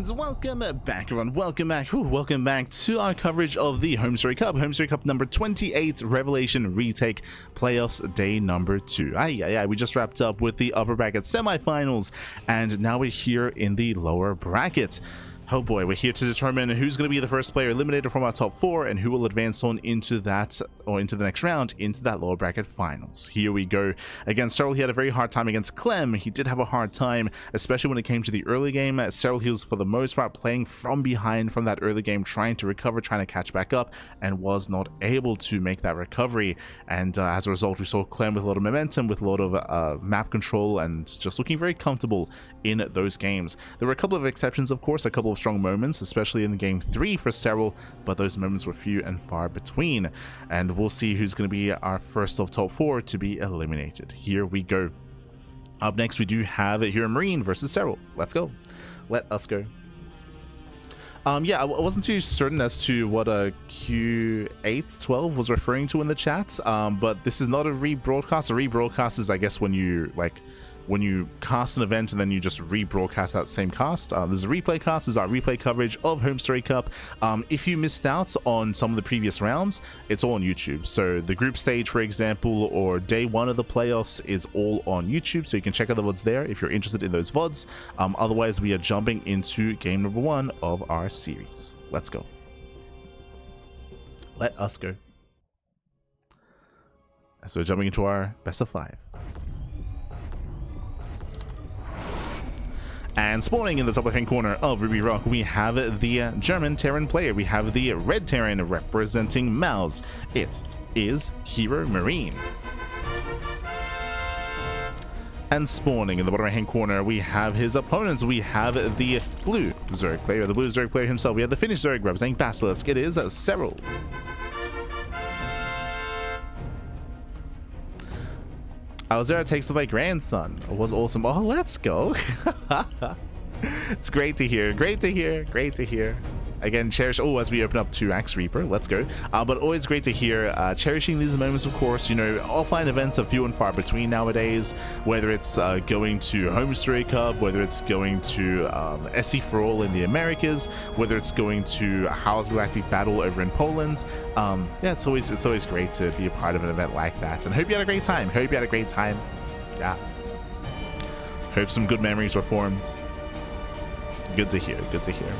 And welcome back, everyone. Welcome back. Welcome back to our coverage of the HomeStory Cup. HomeStory Cup number 28, Revelation Retake Playoffs Day number 2. We just wrapped up with the upper bracket semifinals, and now we're here in the lower bracket. Oh boy, we're here to determine who's going to be the first player eliminated from our top 4 and who will advance on into that, or into the next round, into that lower bracket finals. Here we go. Against Serral, he had a very hard time. Against Clem, he did have a hard time, especially when it came to the early game. Serral, he was for the most part playing from behind from that early game, trying to recover, trying to catch back up, and was not able to make that recovery. And as a result, we saw Clem with a lot of momentum, with a lot of map control, and just looking very comfortable in those games. There were a couple of exceptions, of course, a couple of strong moments, especially in game 3 for Serral, but those moments were few and far between. And we'll see who's going to be our first of top 4 to be eliminated. Here we go. Up next, we do have HeRoMaRinE versus Serral. Let's go. Let us go. I wasn't too certain as to what a Q812 was referring to in the chat, but this is not a rebroadcast. A rebroadcast is, I guess, when you cast an event and then you just rebroadcast that same cast. There's a replay cast. This is our replay coverage of HomeStory Cup. If you missed out on some of the previous rounds, it's all on YouTube. So the group stage, for example, or day 1 of the playoffs is all on YouTube, so you can check out the VODs there if you're interested in those VODs. Otherwise, we are jumping into game number 1 of our series. Let's go. Let us go. So we're jumping into our best of 5. And spawning in the top left-hand corner of Ruby Rock, we have the German Terran player. We have the red Terran representing Mouse. It is HeRoMaRinE. And spawning in the bottom right-hand corner, we have his opponents. We have the blue Zerg player, the blue Zerg player himself. We have the Finnish Zerg representing Basilisk. It is Serral. Alzera takes my grandson. It was awesome. Oh, let's go. It's great to hear. Great to hear. Great to hear. Again, cherish. Oh, as we open up to Axe Reaper, let's go. But always great to hear. Cherishing these moments, of course. You know, offline events are few and far between nowadays. Whether it's going to HomeStory Cup, whether it's going to SC for All in the Americas, whether it's going to House Galactic Battle over in Poland. Yeah, it's always great to be a part of an event like that. And hope you had a great time. Hope you had a great time. Yeah. Hope some good memories were formed. Good to hear. Good to hear.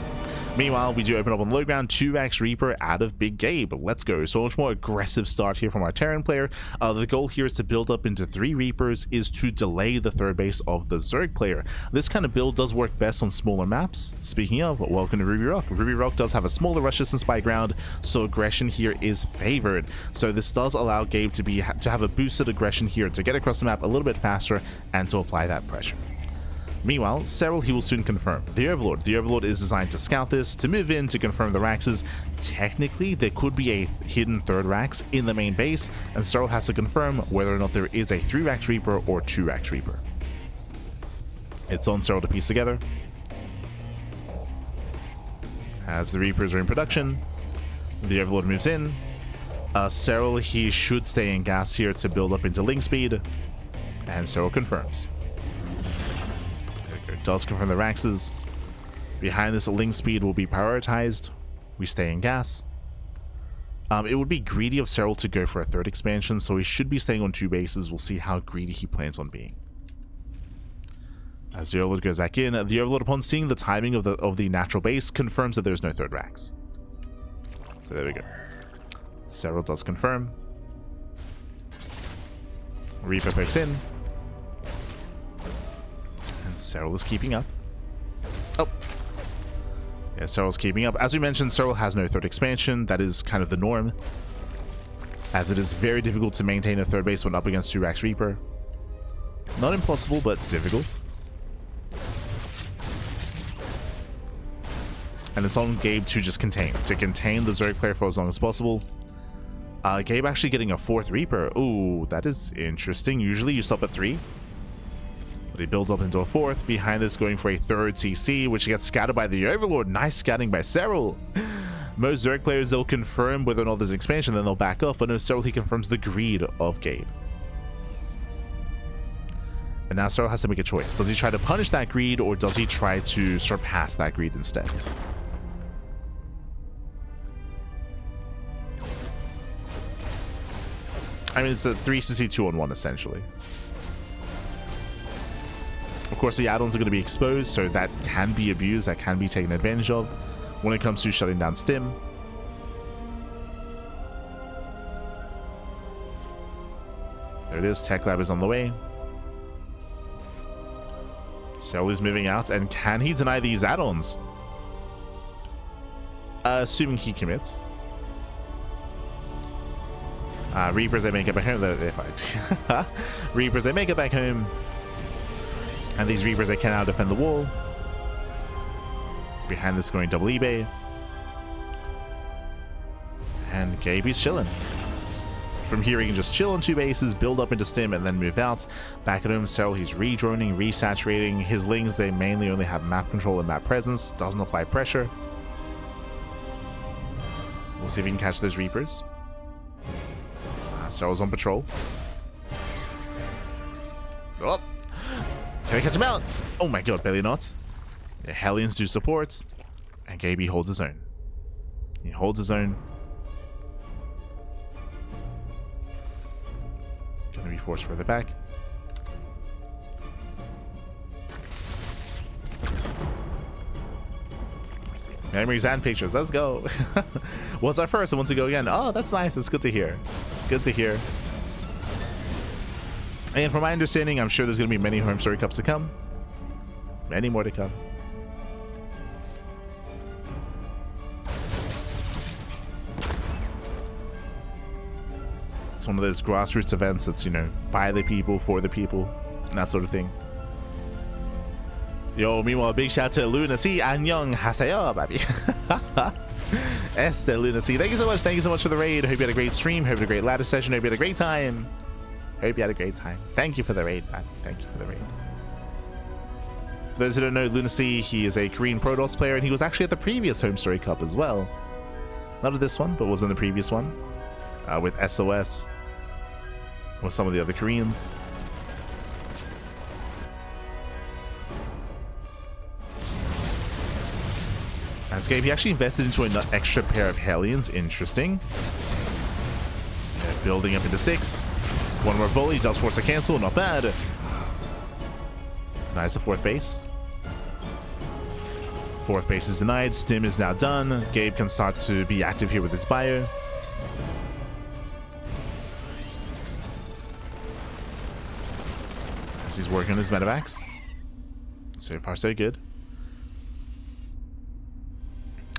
Meanwhile, we do open up on low ground, 2x Reaper out of Big Gabe. Let's go. So much more aggressive start here from our Terran player. The goal here is to build up into 3 Reapers, is to delay the third base of the Zerg player. This kind of build does work best on smaller maps. Speaking of, welcome to Ruby Rock. Ruby Rock does have a smaller rush distance by ground, so aggression here is favored. So this does allow Gabe to have a boosted aggression here to get across the map a little bit faster and to apply that pressure. Meanwhile, Serral, he will soon confirm the Overlord. The Overlord is designed to scout this, to move in, to confirm the Raxes. Technically, there could be a hidden third Rax in the main base, and Serral has to confirm whether or not there is a 3-Rax Reaper or 2-Rax Reaper. It's on Serral to piece together. As the Reapers are in production, the Overlord moves in. Serral, he should stay in gas here to build up into link speed, and Serral confirms. Does confirm the Raxes. Behind this, link speed will be prioritized. We stay in gas. It would be greedy of Serral to go for a 3rd expansion, so he should be staying on 2 bases. We'll see how greedy he plans on being. As the Overlord goes back in, the Overlord, upon seeing the timing of the natural base, confirms that there's no 3rd Rax. So there we go. Serral does confirm. Reaper pokes in. Serral is keeping up. Oh. Yeah, Serral's keeping up. As we mentioned, Serral has no 3rd expansion. That is kind of the norm, as it is very difficult to maintain a 3rd base when up against 2-Rax Reaper. Not impossible, but difficult. And it's on Gabe to just contain the Zerg player for as long as possible. Gabe actually getting a 4th Reaper. Ooh, that is interesting. Usually you stop at 3. But he builds up into a 4th. Behind this, going for a 3rd CC, which gets scattered by the Overlord. Nice scouting by Serral. Most Zerg players, they'll confirm whether or not there's expansion, then they'll back off. But no, Serral, he confirms the greed of Gabe. And now Serral has to make a choice. Does he try to punish that greed, or does he try to surpass that greed instead? I mean, it's a 3cc 2-on-1 essentially. Of course, the add-ons are going to be exposed, so that can be abused, that can be taken advantage of when it comes to shutting down Stim. There it is, Tech Lab is on the way. Serral is moving out, and can he deny these add-ons? Assuming he commits. Reapers, they make it back home. They're fine. Reapers, they make it back home. And these Reapers, they can now defend the wall. Behind this going double eBay. And Gabe, he's chilling. From here, he can just chill on 2 bases, build up into Stim, and then move out. Back at home, Serral, he's redroning, resaturating. His Lings, they mainly only have map control and map presence. Doesn't apply pressure. We'll see if he can catch those Reapers. Serral's on patrol. Oh! Can I catch him out? Oh my god, barely not. The Hellions do support. And Gaby holds his own. He holds his own. Gonna be forced further back. Memories and pictures. Let's go. What's our first? I want to go again. Oh, that's nice. It's good to hear. It's good to hear. And from my understanding, I'm sure there's going to be many HomeStory Cups to come. Many more to come. It's one of those grassroots events that's, you know, by the people, for the people, and that sort of thing. Yo, meanwhile, big shout to Lunacy and Young Haseyo, baby. Esther Lunacy, thank you so much. Thank you so much for the raid. Hope you had a great stream. Hope you had a great ladder session. Hope you had a great time. Hope you had a great time. Thank you for the raid, man. Thank you for the raid. For those who don't know, Lunacy, he is a Korean Protoss player, and he was actually at the previous HomeStory Cup as well. Not at this one, but was in the previous one. With SOS. With some of the other Koreans. Escape, he actually invested into an extra pair of Hellions. Interesting. Yeah, building up into 6. One more volley, does force a cancel, not bad. Denies the 4th base. 4th base is denied, Stim is now done. Gabe can start to be active here with his bio. As he's working on his medevacs. So far so good.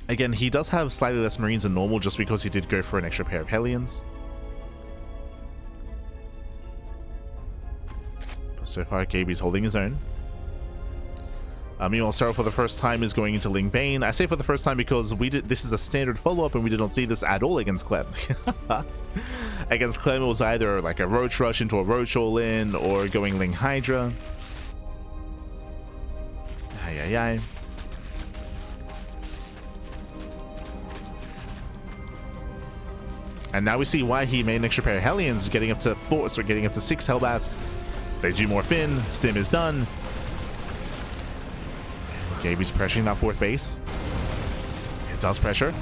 Again, he does have slightly less Marines than normal just because he did go for an extra pair of Hellions. But so far, Gaby's holding his own. Meanwhile, Serral for the first time is going into Ling Bane. I say for the first time because this is a standard follow-up and we did not see this at all against Clem. Against Clem, it was either like a Roach Rush into a Roach all-in or going Ling Hydra. Ay, ay, ay. And now we see why he made an extra pair of Hellions, getting up to 4, so getting up to 6 Hellbats. They do morph in, Stim is done. Gaby's pressuring that 4th base. It does pressure.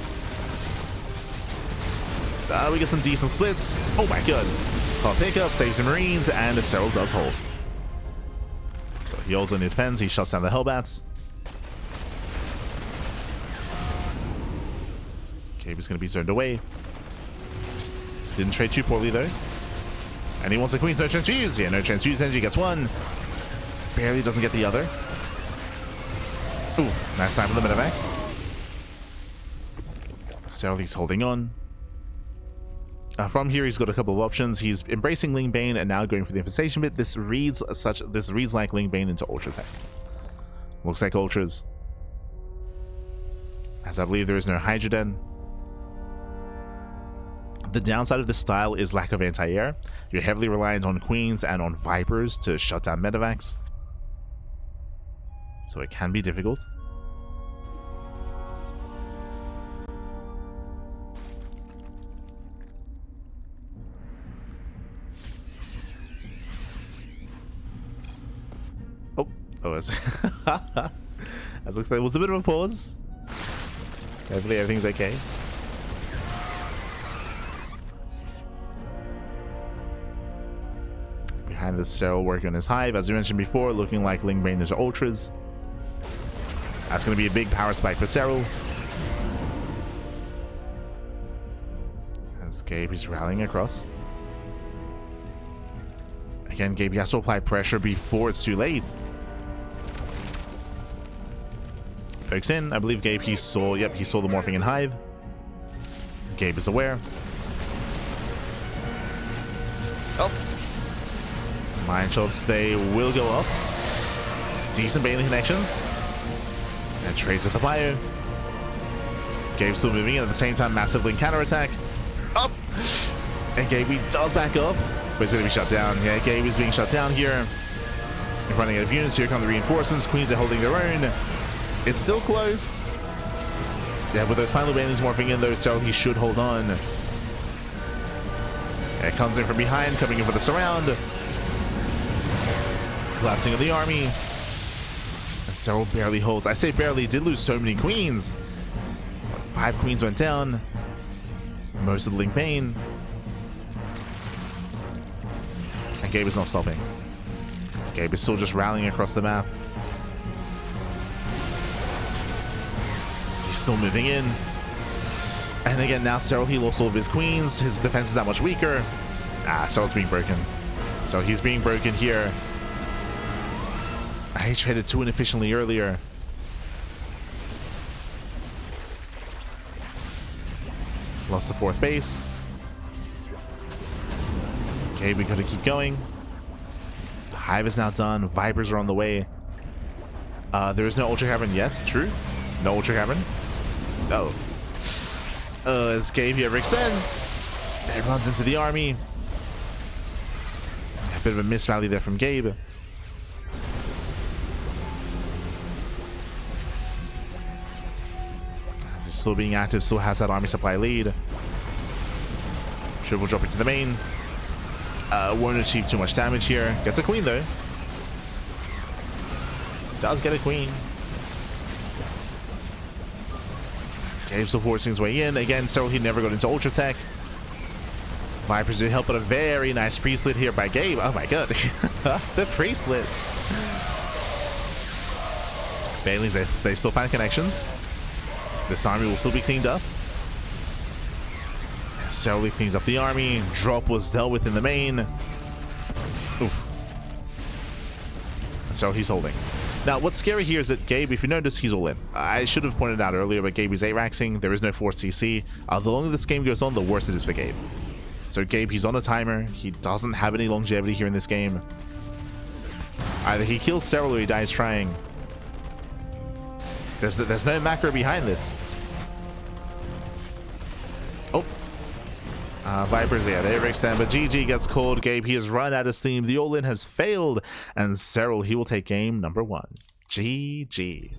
We get some decent splits. Oh my god. Call pickup, saves the Marines, and Serral does hold. So he holds on the defense, he shuts down the Hellbats. Gaby's going to be zoned away. Didn't trade too poorly though. And he wants the Queen's no transfuse. Yeah, no transfuse energy, gets 1. Barely doesn't get the other. Oof, nice time for the medevac. Serral, he's holding on. From here, he's got a couple of options. He's embracing Ling Bane and now going for the infestation bit. This reads like Ling Bane into Ultra Tech. Looks like Ultras. As I believe there is no Hydroden. The downside of this style is lack of anti-air. You're heavily reliant on Queens and on Vipers to shut down medevacs. So it can be difficult. As looks like it was a bit of a pause. Hopefully everything's okay. Behind this, Serral working on his hive, as we mentioned before, looking like Ling Bane into ultras. That's going to be a big power spike for Serral. As Gabe is rallying across. Again, Gabe has to apply pressure before it's too late. Pokes in. I believe Gabe, he saw the morphing in hive. Gabe is aware. Oh. Mind shots, they will go up. Decent Bailey connections. And trades with the bio. Gabe still moving in at the same time, massive Link counter attack. Up! And Gabe does back up, but it's going to be shut down. Yeah, Gabe is being shut down here. They're running out of units. Here come the reinforcements. Queens are holding their own. It's still close. Yeah, with those final Bailey's morphing in, though, Serral, he should hold on. Yeah, comes in from behind, coming in for the surround. Collapsing of the army. And Serral barely holds. I say barely, did lose so many queens. 5 queens went down. Most of the Link Bane. And Gabe is not stopping. Gabe is still just rallying across the map. He's still moving in. And again, now Serral, he lost all of his queens. His defense is that much weaker. Serral's being broken. So he's being broken here. He traded too inefficiently earlier. Lost the 4th base. Okay, we gotta keep going. The hive is now done. Vipers are on the way. There is no Ultra Cavern yet. True. No Ultra Cavern. No. As Gabe here overextends. It runs into the army. A bit of a miss rally there from Gabe. Still being active, still has that army supply lead. Triple drop into the main. Won't achieve too much damage here. Gets a queen though. Does get a queen. Gabe still forcing his way in. Again, Serral, he never got into Ultra Tech. Vipers do help, but a very nice pre-slit here by Gabe. Oh my god. The pre-slit. Bailey's, they still find connections. This army will still be cleaned up. Serral cleans up the army. Drop was dealt with in the main. Oof. Serral, he's holding. Now, what's scary here is that Gabe, if you notice, he's all in. I should have pointed out earlier, but Gabe is A-Raxing. There is no forced CC. The longer this game goes on, the worse it is for Gabe. So Gabe, he's on a timer. He doesn't have any longevity here in this game. Either he kills Serral or he dies trying. There's no macro behind this. Oh. Vipers, yeah, they overextend, but GG gets called. Gabe, he has run out of steam. The all-in has failed. And Serral, he will take game number 1. GG.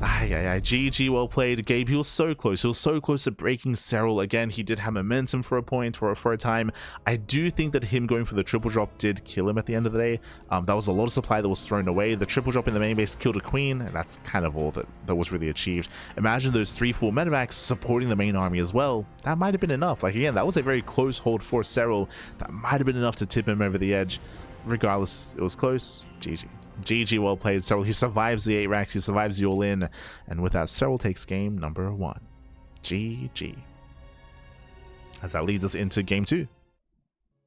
GG, well played. Gabe, he was so close. He was so close to breaking Serral. Again, he did have momentum for a point, for a time. I do think that him going for the triple drop did kill him at the end of the day. That was a lot of supply that was thrown away. The triple drop in the main base killed a queen, and that's kind of all that was really achieved. Imagine those 3-4 medevacs supporting the main army as well. That might have been enough. Like, again, that was a very close hold for Serral. That might have been enough to tip him over the edge. Regardless, it was close. GG. GG, well played. Serral, he survives the 8 racks, he survives the all-in, and with that, Serral takes game number 1. GG. As that leads us into game 2.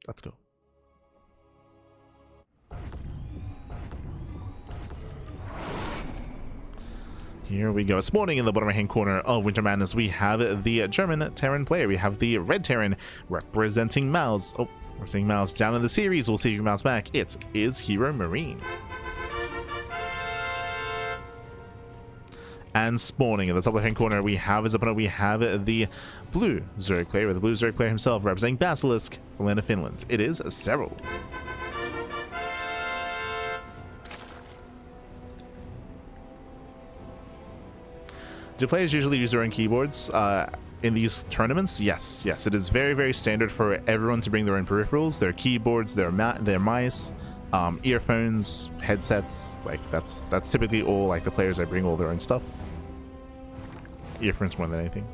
Let's go. Here we go. This morning in the bottom right-hand corner of Winter Madness, we have the German Terran player. We have the red Terran representing Mouse. Oh, we're seeing Mouse down in the series. We'll see if you can bounce back. It is HeRoMaRinE. And spawning in the top left-hand corner, we have his opponent. We have the blue Zerg player, the blue Zerg player himself, representing Basilisk from land of Finland. It is Serral. Do players usually use their own keyboards in these tournaments? Yes, it is very, very standard for everyone to bring their own peripherals, their keyboards, their mice. Earphones, headsets, like that's typically all like the players that bring all their own stuff. Earphones more than anything.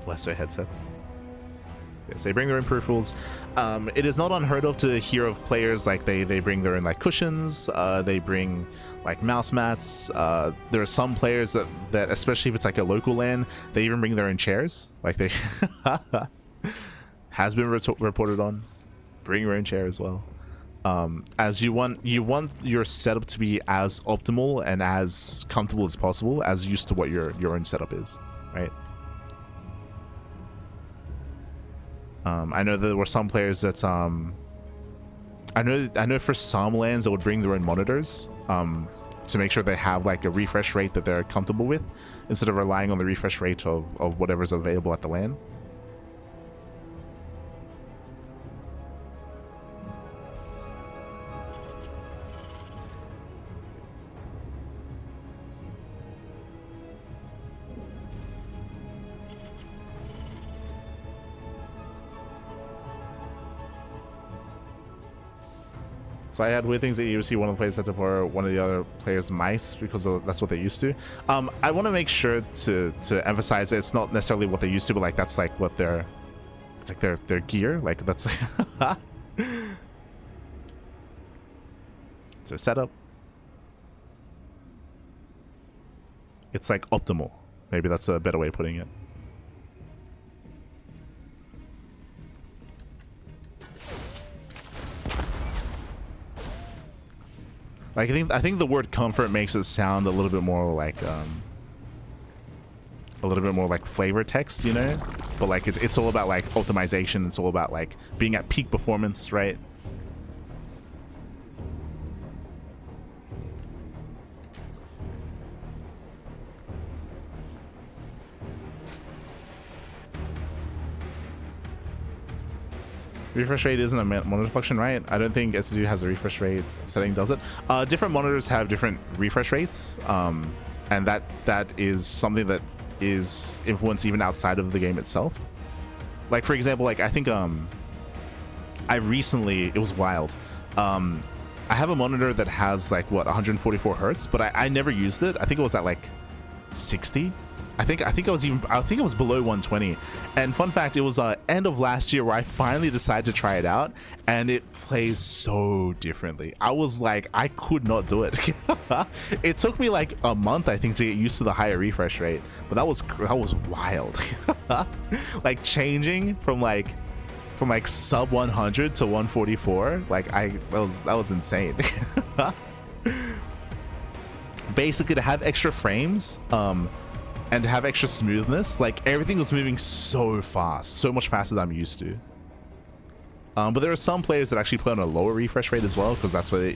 Less so headsets. Yes, they bring their own peripherals. It is not unheard of to hear of players like they bring their own like cushions. They bring like mouse mats. There are some players that especially if it's like a local LAN, they even bring their own chairs. Like they has been reported on. Bring your own chair as well. As you want your setup to be as optimal and as comfortable as possible, as used to what your own setup is, right? I know there were some players that I know for some LANs that would bring their own monitors to make sure they have like a refresh rate that they're comfortable with, instead of relying on the refresh rate of whatever's available at the LAN. So I had weird things that you see one of the players set up or one of the other players' mice because that's what they used to. I want to make sure to emphasize that it's not necessarily what they used to, but like that's like what it's like their gear. Like that's it's their setup. It's like optimal. Maybe that's a better way of putting it. Like I think the word comfort makes it sound a little bit more like flavor text, you know? But like it's all about like optimization. It's all about like being at peak performance, right? Refresh rate isn't a monitor function, right? I don't think SSD has a refresh rate setting, does it? Different monitors have different refresh rates, and that is something that is influenced even outside of the game itself. Like for example, like I think it was wild. I have a monitor that has like what 144 hertz, but I never used it. I think it was at like 60. I think it was below 120. And fun fact, it was end of last year where I finally decided to try it out, and it plays so differently. I was like, I could not do it. It took me like a month, I think, to get used to the higher refresh rate, but that was wild. Like changing from like sub 100 to 144, like that was insane. Basically, to have extra frames and to have extra smoothness, like everything was moving so fast, so much faster than I'm used to. But there are some players that actually play on a lower refresh rate as well, because that's what they're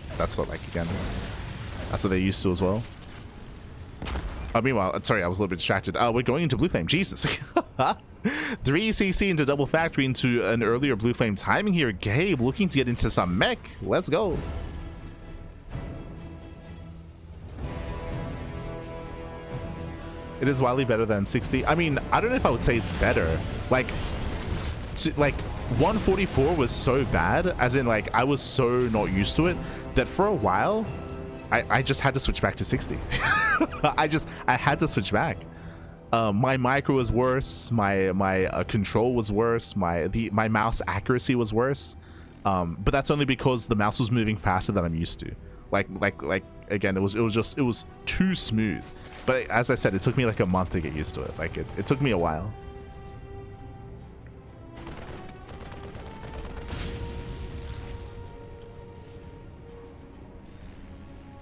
used to as well. Meanwhile, sorry, I was a little bit distracted. We're going into Blue Flame. Jesus. 3cc into Double Factory into an earlier Blue Flame timing here. Gabe looking to get into some mech. Let's go. It is wildly better than 60. I mean, I don't know if I would say it's better. Like 144 was so bad, as in like I was so not used to it, that for a while I just had to switch back to 60. I had to switch back. My micro was worse, my control was worse, my mouse accuracy was worse. But that's only because the mouse was moving faster than I'm used to. Like again, it was too smooth. But as I said, it took me like a month to get used to it. Like it took me a while.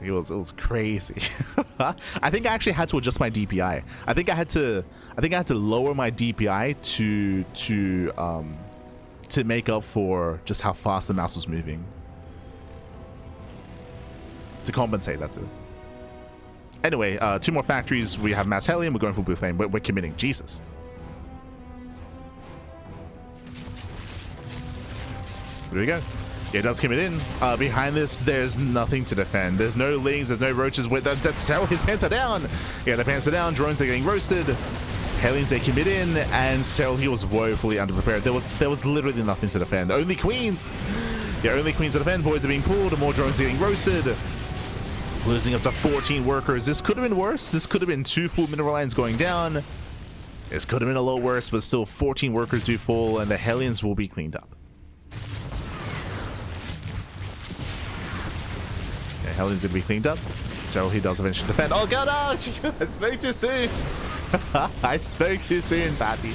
It was crazy. I think I actually had to adjust my DPI. I think I had to lower my DPI to make up for just how fast the mouse was moving. To compensate, that's it. Anyway, 2 more factories. We have Mass Helium. We're going for Blue Flame. We're committing. Jesus. Here we go. Yeah, it does commit in. Behind this, there's nothing to defend. There's no Lings. There's no Roaches. That's Serral. His pants are down. Yeah, the pants are down. Drones are getting roasted. Helions, they commit in. And Serral, he was woefully underprepared. There was literally nothing to defend. Only Queens. The only queens to defend. Boys are being pulled. More drones getting roasted. Losing up to 14 workers. This could have been worse. This could have been 2 full mineral lines going down. This could have been a lot worse, but still 14 workers do fall, and the Hellions will be cleaned up. Okay, Hellions will be cleaned up. So he does eventually defend. Oh god, oh, I spoke too soon. I spoke too soon, Patty.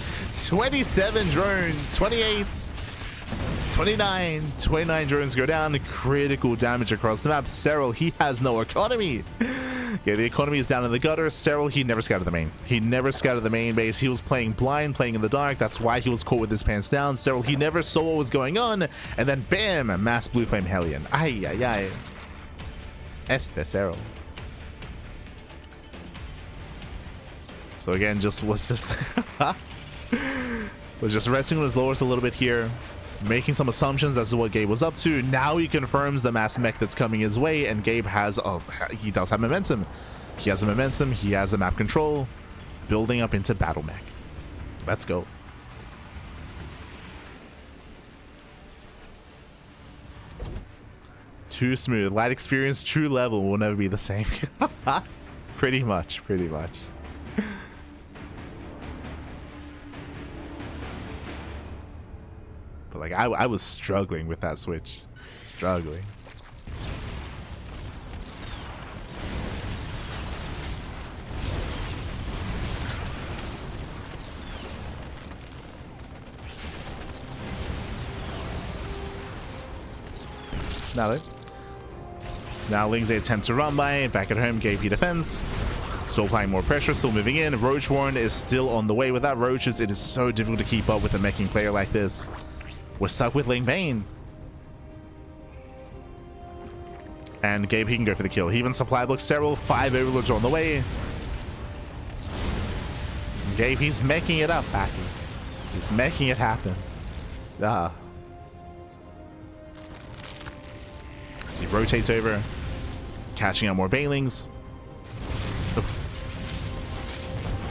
27 drones, 28, 29 drones go down. Critical damage across the map. Serral, he has no economy. Yeah, the economy is down in the gutter. Serral, he never scouted the main. He never scouted the main base. He was playing blind, playing in the dark. That's why he was caught with his pants down. Serral, he never saw what was going on. And then bam, mass blue flame Hellion. Ay, ay, ay. Este Serral. So again, was just resting on his laurels a little bit here, making some assumptions as to what Gabe was up to. Now he confirms the mass mech that's coming his way, and Gabe has he does have momentum. He has a momentum. He has a map control, building up into battle mech. Let's go. Too smooth. Light experience, true level will never be the same. Pretty much. But like I was struggling with that switch. Struggling. Now Ling's attempt to run by. Back at home, Gabe he defends. Still applying more pressure, still moving in. Roach Warren is still on the way. Without Roaches, it is so difficult to keep up with a meching player like this. We're stuck with Ling Vane. And Gabe, he can go for the kill. He even supplied looks Serral. 5 overlords on the way. Gabe, he's making it up, Packy. He's making it happen. As he rotates over, catching out more Bailings.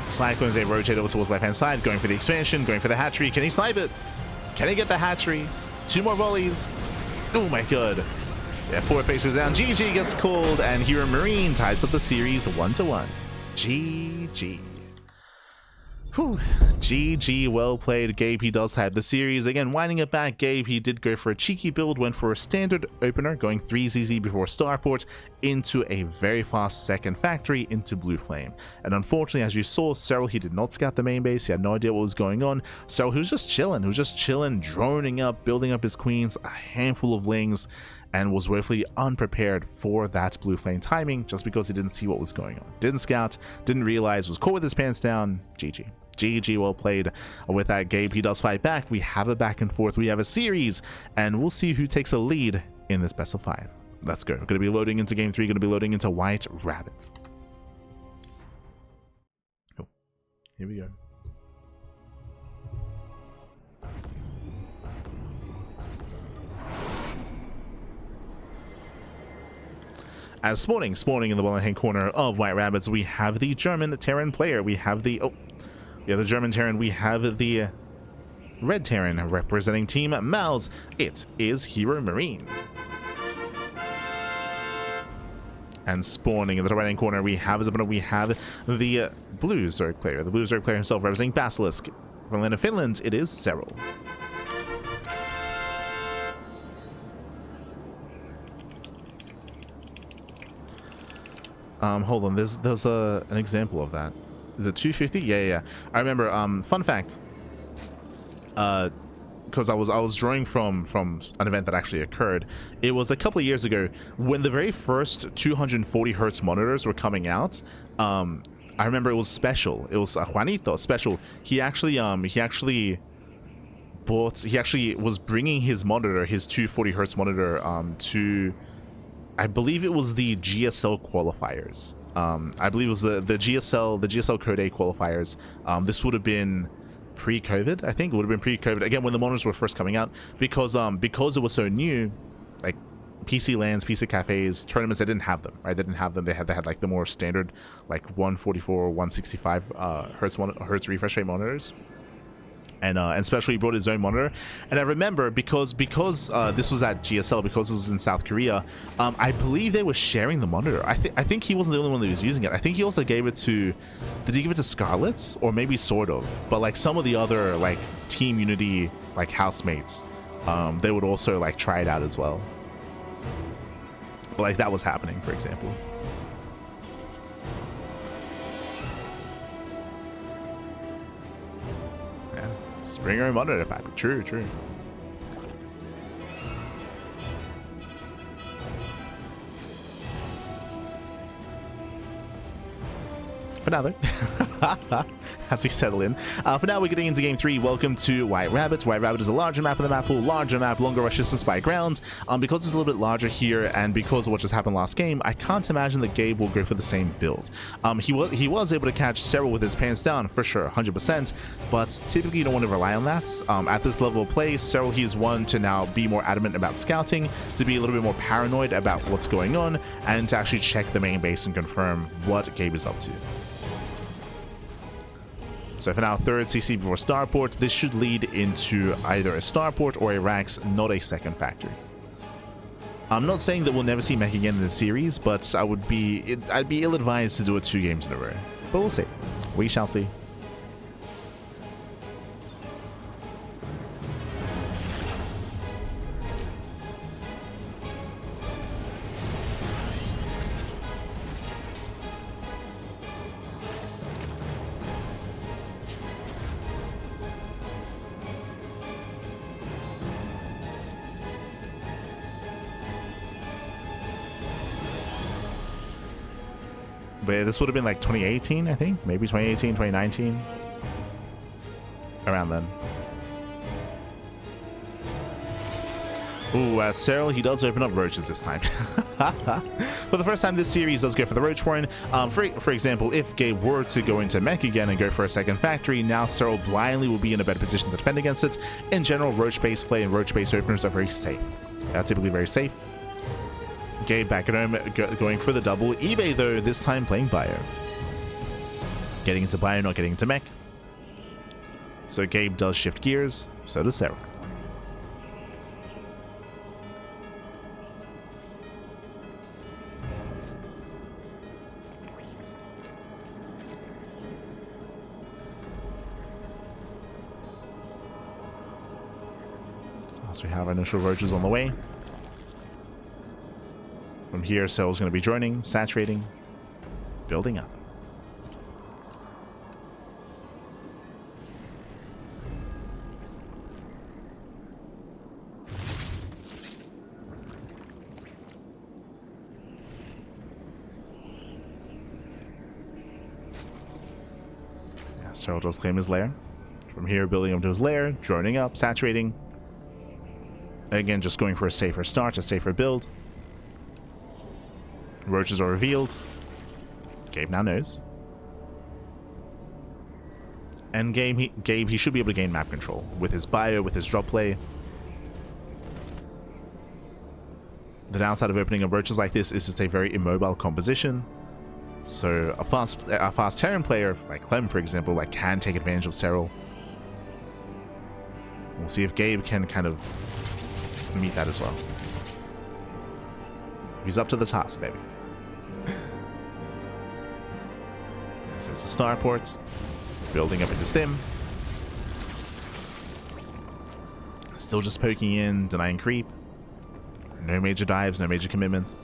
Cyclones, they rotate over towards left-hand side, going for the expansion, going for the hatchery. Can he snipe it? Can he get the hatchery? 2 more volleys. Oh my god. Yeah, 4 pacers down. GG gets called, and HeRoMaRinE ties up the series 1-1. GG. Whew. GG, well played. Gabe, he does have the series. Again, winding it back, Gabe, he did go for a cheeky build, went for a standard opener, going 3 ZZ before Starport into a very fast second factory into Blue Flame. And unfortunately, as you saw, Serral, he did not scout the main base. He had no idea what was going on. So he was just chilling, droning up, building up his queens, a handful of lings, and was woefully unprepared for that Blue Flame timing just because he didn't see what was going on. Didn't scout, didn't realize, was caught with his pants down. GG. GG, well played. With that, Gabe, he does fight back. We have a back and forth. We have a series, and we'll see who takes a lead in this best of 5. Let's go. We're going to be loading into game 3. Going to be loading into White Rabbit. Oh, here we go. As spawning in the bottom hand corner of White Rabbits, we have the German Terran player. We have the the German Terran. We have the Red Terran representing Team Mouse. It is HeRoMaRinE. And spawning in the right hand corner, we have the Blue Zerg player. The Blue Zerg player himself representing Basilisk. From Finland, Finland, it is Serral. Hold on, there's an example of that. Is it 250? Yeah. I remember, fun fact, because I was drawing from an event that actually occurred. It was a couple of years ago when the very first 240 hertz monitors were coming out. I remember it was special. It was Juanito special. He actually was bringing his monitor, his 240 hertz monitor, to, I believe it was the GSL qualifiers. I believe it was the GSL Code A qualifiers. This would have been pre-COVID. I think it would have been pre-COVID, again when the monitors were first coming out, because it was so new. Like PC LANs, PC cafes, tournaments, they didn't have them, right? They didn't have them. They had like the more standard, like 144, 165 hertz refresh rate monitors. And especially he brought his own monitor. And I remember because this was at GSL, because it was in South Korea, I believe they were sharing the monitor. I think he wasn't the only one that was using it. I think he also gave it to, did he give it to Scarlet? Or maybe sort of, but like some of the other like Team Unity like housemates, they would also like try it out as well. But, like that was happening, for example. Bring your own monitor back. True, true. For now, though, as we settle in. For now, we're getting into Game 3. Welcome to White Rabbit. White Rabbit is a larger map of the map pool, larger map, longer rush distance by grounds. Because it's a little bit larger here, and because of what just happened last game, I can't imagine that Gabe will go for the same build. He was able to catch Serral with his pants down, for sure, 100%, but typically you don't want to rely on that. At this level of play, Serral, he's one to now be more adamant about scouting, to be a little bit more paranoid about what's going on, and to actually check the main base and confirm what Gabe is up to. So for now, third CC before starport. This should lead into either a starport or a Rax, not a second factory. I'm not saying that we'll never see mech again in the series, but I'd be ill-advised to do it 2 games in a row. But we'll see. We shall see. But this would have been like 2018, I think. Maybe 2018, 2019. Around then. Ooh, Serral, he does open up roaches this time. For the first time, this series does go for the roach warren. For example, if Gabe were to go into mech again and go for a second factory, now Serral blindly will be in a better position to defend against it. In general, roach-based play and roach-based openers are very safe. Typically very safe. Gabe back at home, going for the double. eBay, though, this time playing bio. Getting into bio, not getting into mech. So Gabe does shift gears. So does Serral. So we have our initial roaches on the way. From here, Serral's going to be joining, saturating, building up. Yeah, Serral does claim his lair. From here, building up to his lair, joining up, saturating. Again, just going for a safer start, a safer build. Roaches are revealed. Gabe now knows. And Gabe, he should be able to gain map control with his bio, with his drop play. The downside of opening up roaches like this is it's a very immobile composition. So a fast Terran player like Clem, for example, like can take advantage of Serral. We'll see if Gabe can kind of meet that as well. He's up to the task, baby. So it's the starports, building up into stim. Still just poking in, denying creep. No major dives, no major commitments.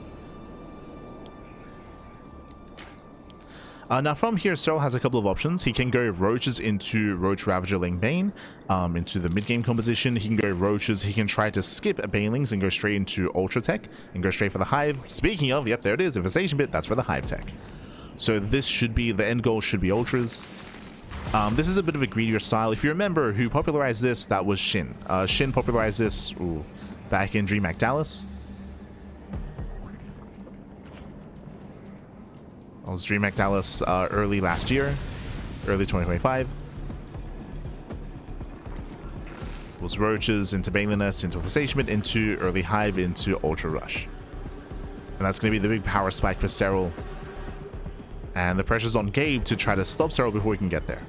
Now from here, Serral has a couple of options. He can go roaches into Roach Ravager Ling Bane, into the mid-game composition. He can go roaches. He can try to skip Banelings and go straight into Ultra Tech and go straight for the Hive. Speaking of, yep, there it is. Infestation bit, that's for the Hive Tech. So this should be, the end goal should be Ultras. This is a bit of a greedier style. If you remember who popularized this, that was Shin. Shin popularized this back in DreamHack Dallas. It was DreamHack Dallas early last year, early 2025. It was roaches into Baneliness, into Infestation, into early Hive, into Ultra Rush. And that's going to be the big power spike for Serral. And the pressure's on Gabe to try to stop Serral before he can get there.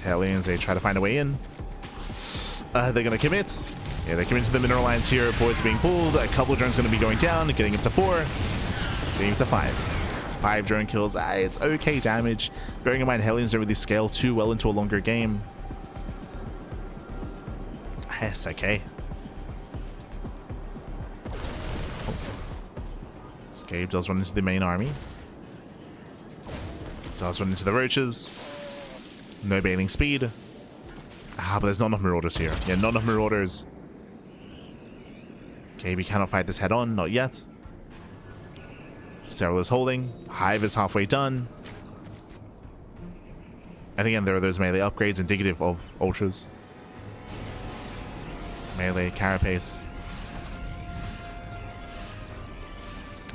Hellions, they try to find a way in. They're going to commit. Yeah, they commit to the mineral lines here. Boys are being pulled. A couple of drones going to be going down, getting up to 4, getting up to 5. 5 drone kills. It's okay damage. Bearing in mind, Hellions don't really scale too well into a longer game. It's okay. Oh. Gabe does run into the main army. Does run into the roaches. No bailing speed. But there's not enough marauders here. Yeah, not enough marauders. Okay, we cannot fight this head on. Not yet. Serral is holding. Hive is halfway done. And again, there are those melee upgrades indicative of ultras. Melee, carapace.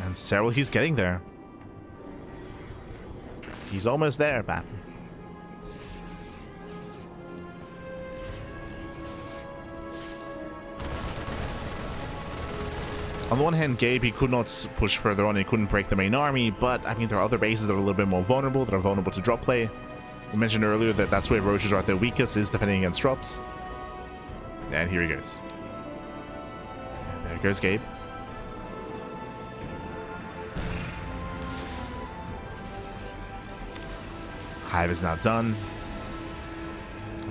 And Serral, he's getting there. He's almost there, Bat. On the one hand, Gabe, he could not push further on, he couldn't break the main army, but I mean, there are other bases that are a little bit more vulnerable, that are vulnerable to drop play. We mentioned earlier that that's where roaches are at their weakest, is defending against drops. And here he goes. And there goes Gabe. Hive is now done.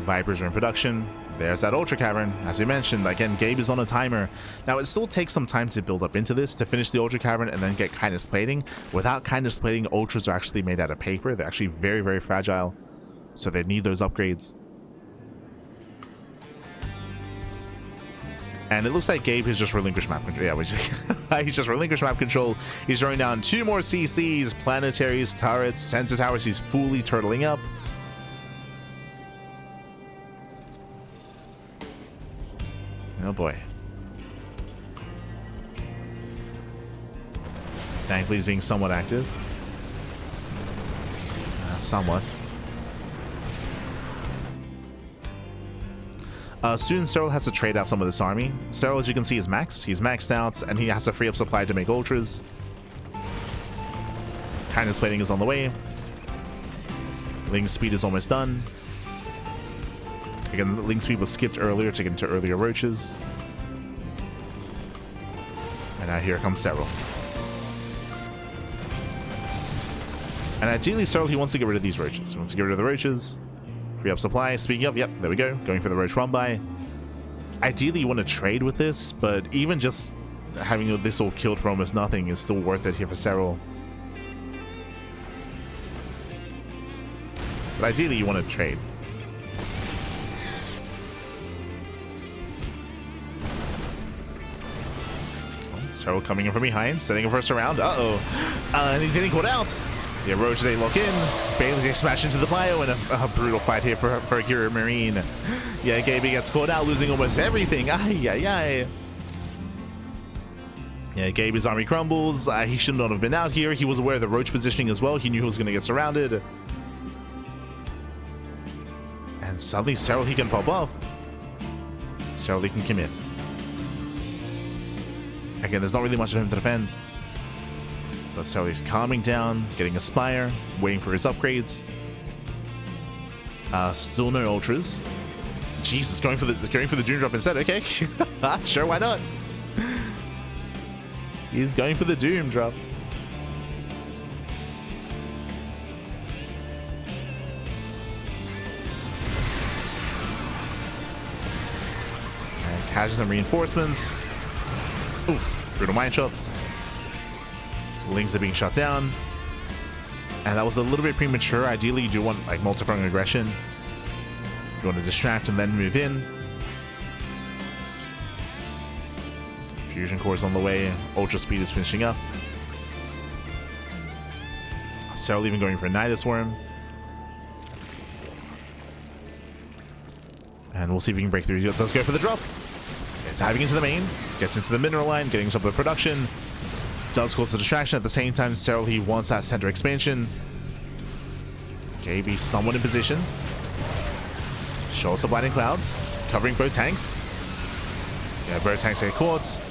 Vipers are in production. There's that Ultra Cavern. As we mentioned, again, Gabe is on a timer. Now, it still takes some time to build up into this, to finish the Ultra Cavern and then get kindness plating. Without kindness plating, Ultras are actually made out of paper. They're actually very, very fragile. So they need those upgrades. And it looks like Gabe has just relinquished map control. Yeah, he's just relinquished map control. He's throwing down 2 more CCs, planetaries, turrets, sensor towers. He's fully turtling up. Oh boy. Thankfully, he's being somewhat active. Somewhat. Soon Serral has to trade out some of this army. Serral, as you can see, is maxed. He's maxed out, and he has to free up supply to make ultras. Kindness plating is on the way. Link speed is almost done. Again, the link speed was skipped earlier to get into earlier roaches. And now here comes Serral. And ideally, Serral, he wants to get rid of these roaches. He wants to get rid of the roaches. Free up supply. Speaking of, yep, there we go. Going for the roach run by. Ideally, you want to trade with this, but even just having this all killed for almost nothing is still worth it here for Serral. But ideally, you want to trade. Serral coming in from behind, setting a first round. And he's getting caught out. Yeah, roaches, they lock in. Bailey's gonna smash into the bio, and a brutal fight here for HeRoMaRinE. Yeah, Gabe gets caught out, losing almost everything. Ay. Yeah, Gabe's army crumbles. He should not have been out here. He was aware of the roach positioning as well. He knew he was gonna get surrounded. And suddenly, Serral, he can pop off. Serral, he can commit. Again, there's not really much of him to defend. But Serral is calming down, getting a Spire, waiting for his upgrades. Still no ultras. Jesus, going for the Doom drop instead. Okay, sure, why not? He's going for the Doom drop. And catches some reinforcements. Oof, brutal mine shots. Lings are being shut down. And that was a little bit premature. Ideally, you do want like multi-pronged aggression. You want to distract and then move in. Fusion core is on the way. Ultra speed is finishing up. Serral even going for a Nidus Worm. And we'll see if we can break through. He does go for the drop. Yeah, diving into the main. Gets into the mineral line, getting some of the production. Does cause a distraction. At the same time, Serral, he wants that center expansion. KB somewhat in position. Show us a blinding clouds, covering both tanks. Yeah, both tanks get caught.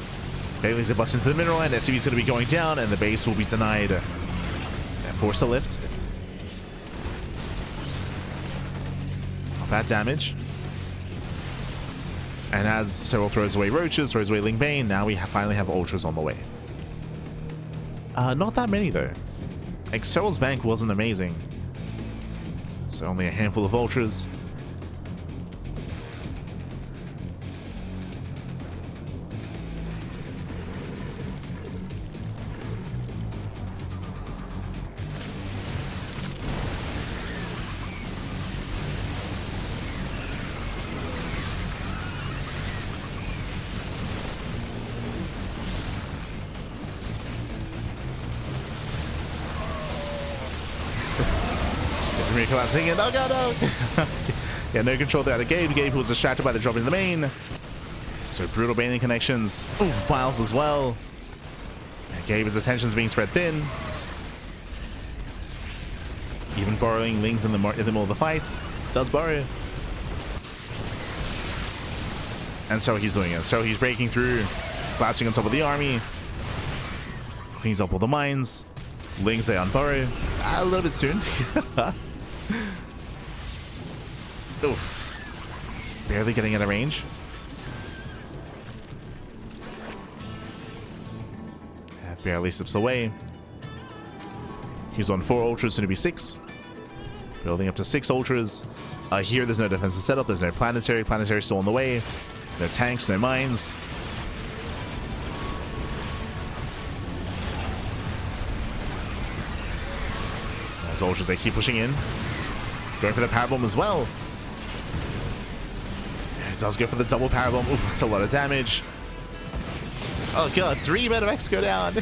Bailey's a bust into the mineral line. SCV's going to be going down, and the base will be denied. And force a lift. that damage. And as Serral throws away roaches, throws away Lingbane, now we finally have ultras on the way. Not that many though. Like Serral's bank wasn't amazing. So only a handful of ultras. Collapsing in. Oh god, no! Yeah, no control there to Gabe. Gabe was distracted by the drop in the main. So brutal baning connections. Oof, Miles as well. And Gabe's attention's being spread thin. Even borrowing Lings in the middle of the fight. Does borrow. And so he's doing it. So he's breaking through, collapsing on top of the army. Cleans up all the mines. Lings there on burrow. A little bit soon. Oof. Barely getting out of range. That barely slips away. He's on 4 ultras, soon to be 6. Building up to 6 ultras. Here there's no defensive setup, there's no planetary. Planetary still on the way. No tanks, no mines. As ultras, they keep pushing in. Going for the power bomb as well. It does go for the double power bomb. Oof, that's a lot of damage. Oh god, 3 Medivacs go down.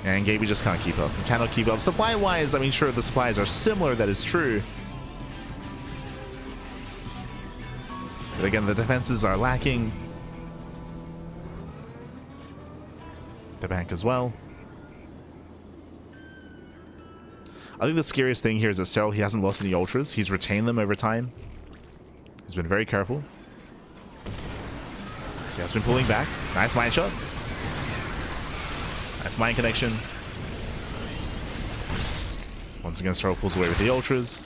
And Gaby just can't keep up. He cannot keep up. Supply-wise, I mean, sure, the supplies are similar, that is true. But again, the defenses are lacking. The bank as well. I think the scariest thing here is that Serral, he hasn't lost any ultras. He's retained them over time. He's been very careful. So he has been pulling back. Nice mine shot. Nice mine connection. Once again, Serral pulls away with the ultras.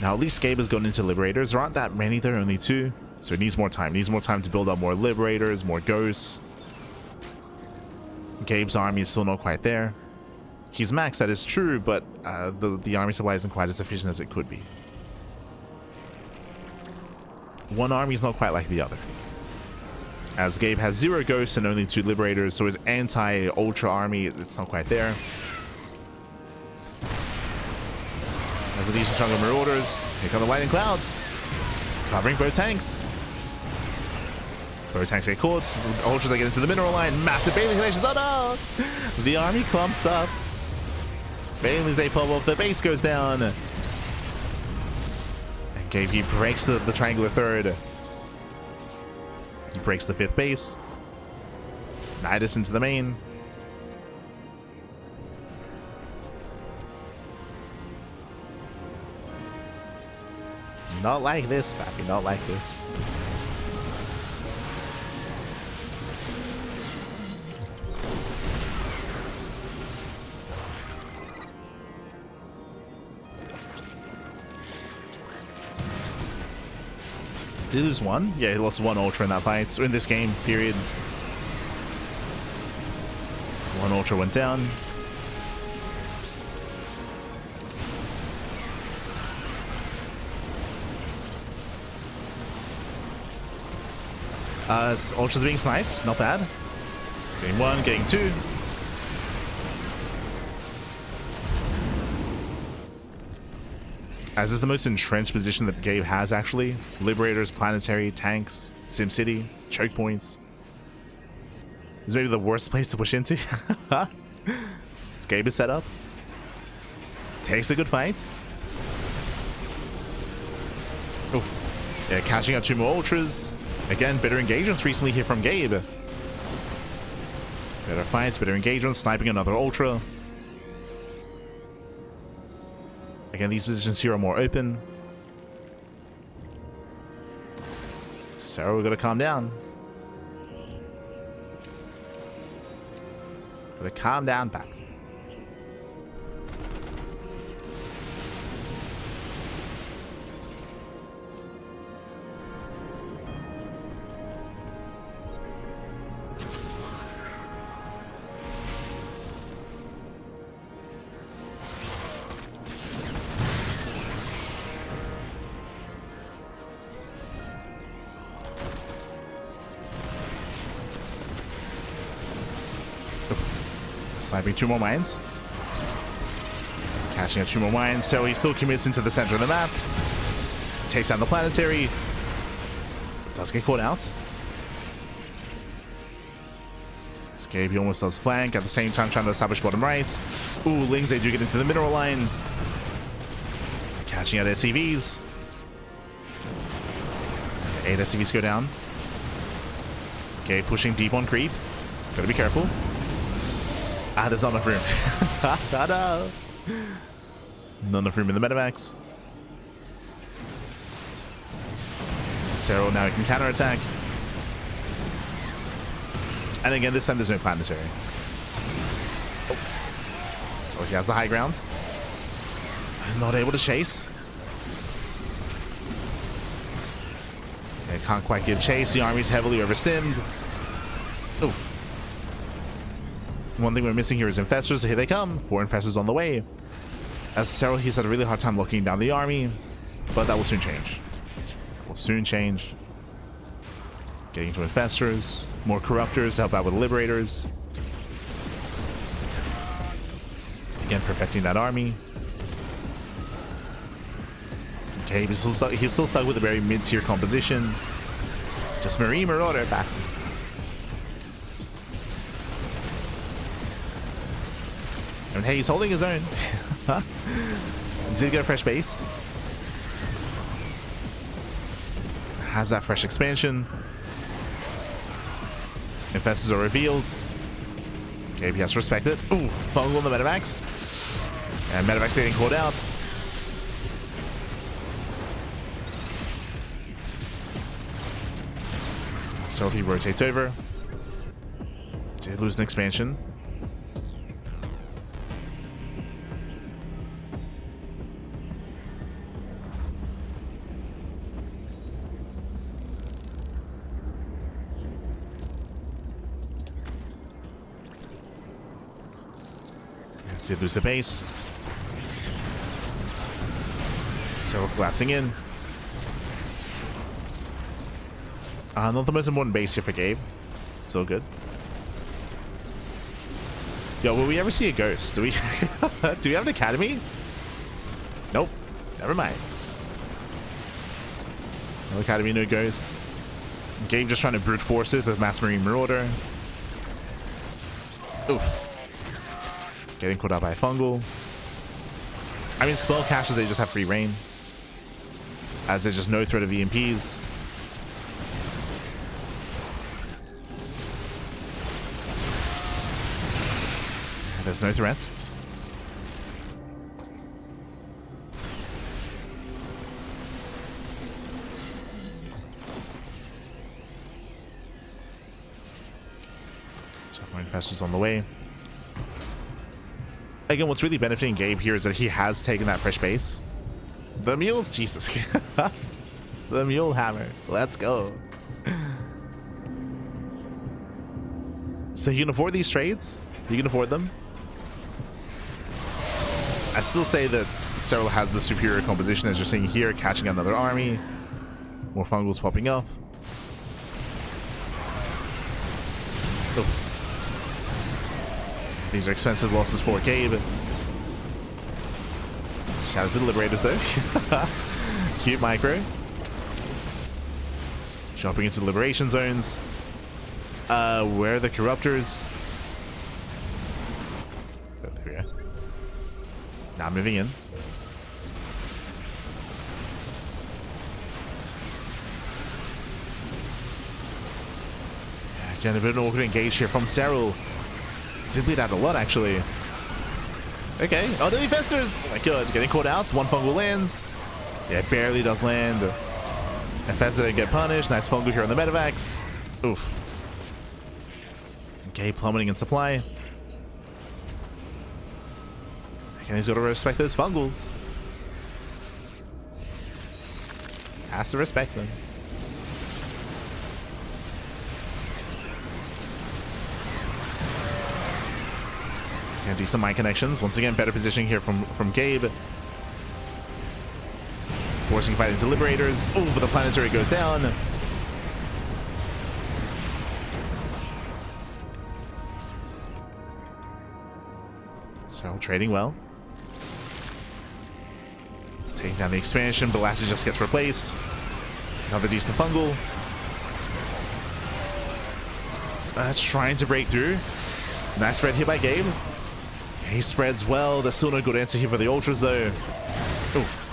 Now, at least Gabe has gone into Liberators. There aren't that many, there are only 2. So it needs more time. It needs more time to build up more Liberators, more Ghosts. Gabe's army is still not quite there. He's maxed, that is true, but the army supply isn't quite as efficient as it could be. One army is not quite like the other. As Gabe has 0 Ghosts and only 2 Liberators, so his anti-Ultra army, it's not quite there. Has a decent chunk of Marauders. Here come the Lightning Clouds. Covering both tanks. Both tanks get caught. Ultras, they get into the mineral line. Massive Bailey connections. Oh no! The army clumps up. Bailey's, they pop off. The base goes down. And Gabe, he breaks the triangular third. He breaks the 5th base. Nidus into the main. Not like this, Pappy. Not like this. Did he lose 1? Yeah, he lost 1 Ultra in that fight. So in this game, period. 1 Ultra went down. Ultra's being sniped, not bad. Getting 1, getting 2. As is the most entrenched position that Gabe has, actually. Liberators, Planetary, Tanks, SimCity, Choke Points. This is maybe the worst place to push into. This Gabe is set up. Takes a good fight. Oof. Yeah, catching out 2 more Ultras. Again, better engagements recently here from Gabe. Better fights, better engagements, sniping another Ultra. Again, these positions here are more open. So we gotta calm down. Gotta calm down, pal. Sniping 2 more mines. Cashing out 2 more mines, so he still commits into the center of the map. Takes down the planetary. Does get caught out. Escape, he almost does flank. At the same time, trying to establish bottom right. Ooh, Lings, they do get into the mineral line. Catching out SCVs. 8 SCVs go down. Okay, pushing deep on creep. Gotta be careful. Ah, there's not enough room. No. Not enough room in the medevacs. Serral now can counterattack. And again, this time there's no planetary. Oh. So he has the high ground. Not able to chase. Okay, can't quite give chase. The army's heavily overstimmed. Oof. One thing we're missing here is infestors. Here they come. 4 infestors on the way. As Serral, he's had a really hard time locking down the army, but that will soon change. Will soon change. Getting to infestors, more corruptors to help out with liberators. Again, perfecting that army. Okay, he's still stuck with a very mid-tier composition. Just Marauder back. And hey, he's holding his own. Did get a fresh base. Has that fresh expansion. Infestors are revealed. Okay, he has to respect it. Ooh, fungal on the medevacs. And medevacs getting caught out. So he rotates over. Did lose an expansion. Did lose the base. Serral collapsing in. Not the most important base here for Gabe. It's all good. Yo, will we ever see a ghost? Do we do we have an academy? Nope. Never mind. No academy, no ghosts. Gabe just trying to brute force it with Mass Marine Marauder. Oof. Getting caught out by a fungal. I mean, spell caches, they just have free reign. As there's just no threat of EMPs. There's no threat. So more infestors on the way. Again, what's really benefiting Gabe here is that he has taken that fresh base. The mules, Jesus. The mule hammer. Let's go. So you can afford these trades. You can afford them. I still say that Serral has the superior composition, as you're seeing here, catching another army. More fungals popping up. Oh. These are expensive losses for Gabe. Shout out to the Liberators though. Cute micro. Jumping into the liberation zones. Where are the corruptors? Oh, there we go. Now moving in. Again, a bit of an awkward engage here from Serral. Did bleed out a lot, actually. Okay. Oh, the infestors! Oh my god, getting caught out. 1 fungal lands. Yeah, it barely does land. Infested didn't get punished. Nice fungal here on the medevacs. Oof. Okay, plummeting in supply. And he's got to respect those fungals. Has to respect them. And decent mind connections. Once again, better positioning here from Gabe. Forcing fight into Liberators. Oh, but the planetary goes down. Serral trading well. Taking down the expansion, but Lassie just gets replaced. Another decent fungal. That's trying to break through. Nice spread here by Gabe. He spreads well. There's still no good answer here for the Ultras, though. Oof.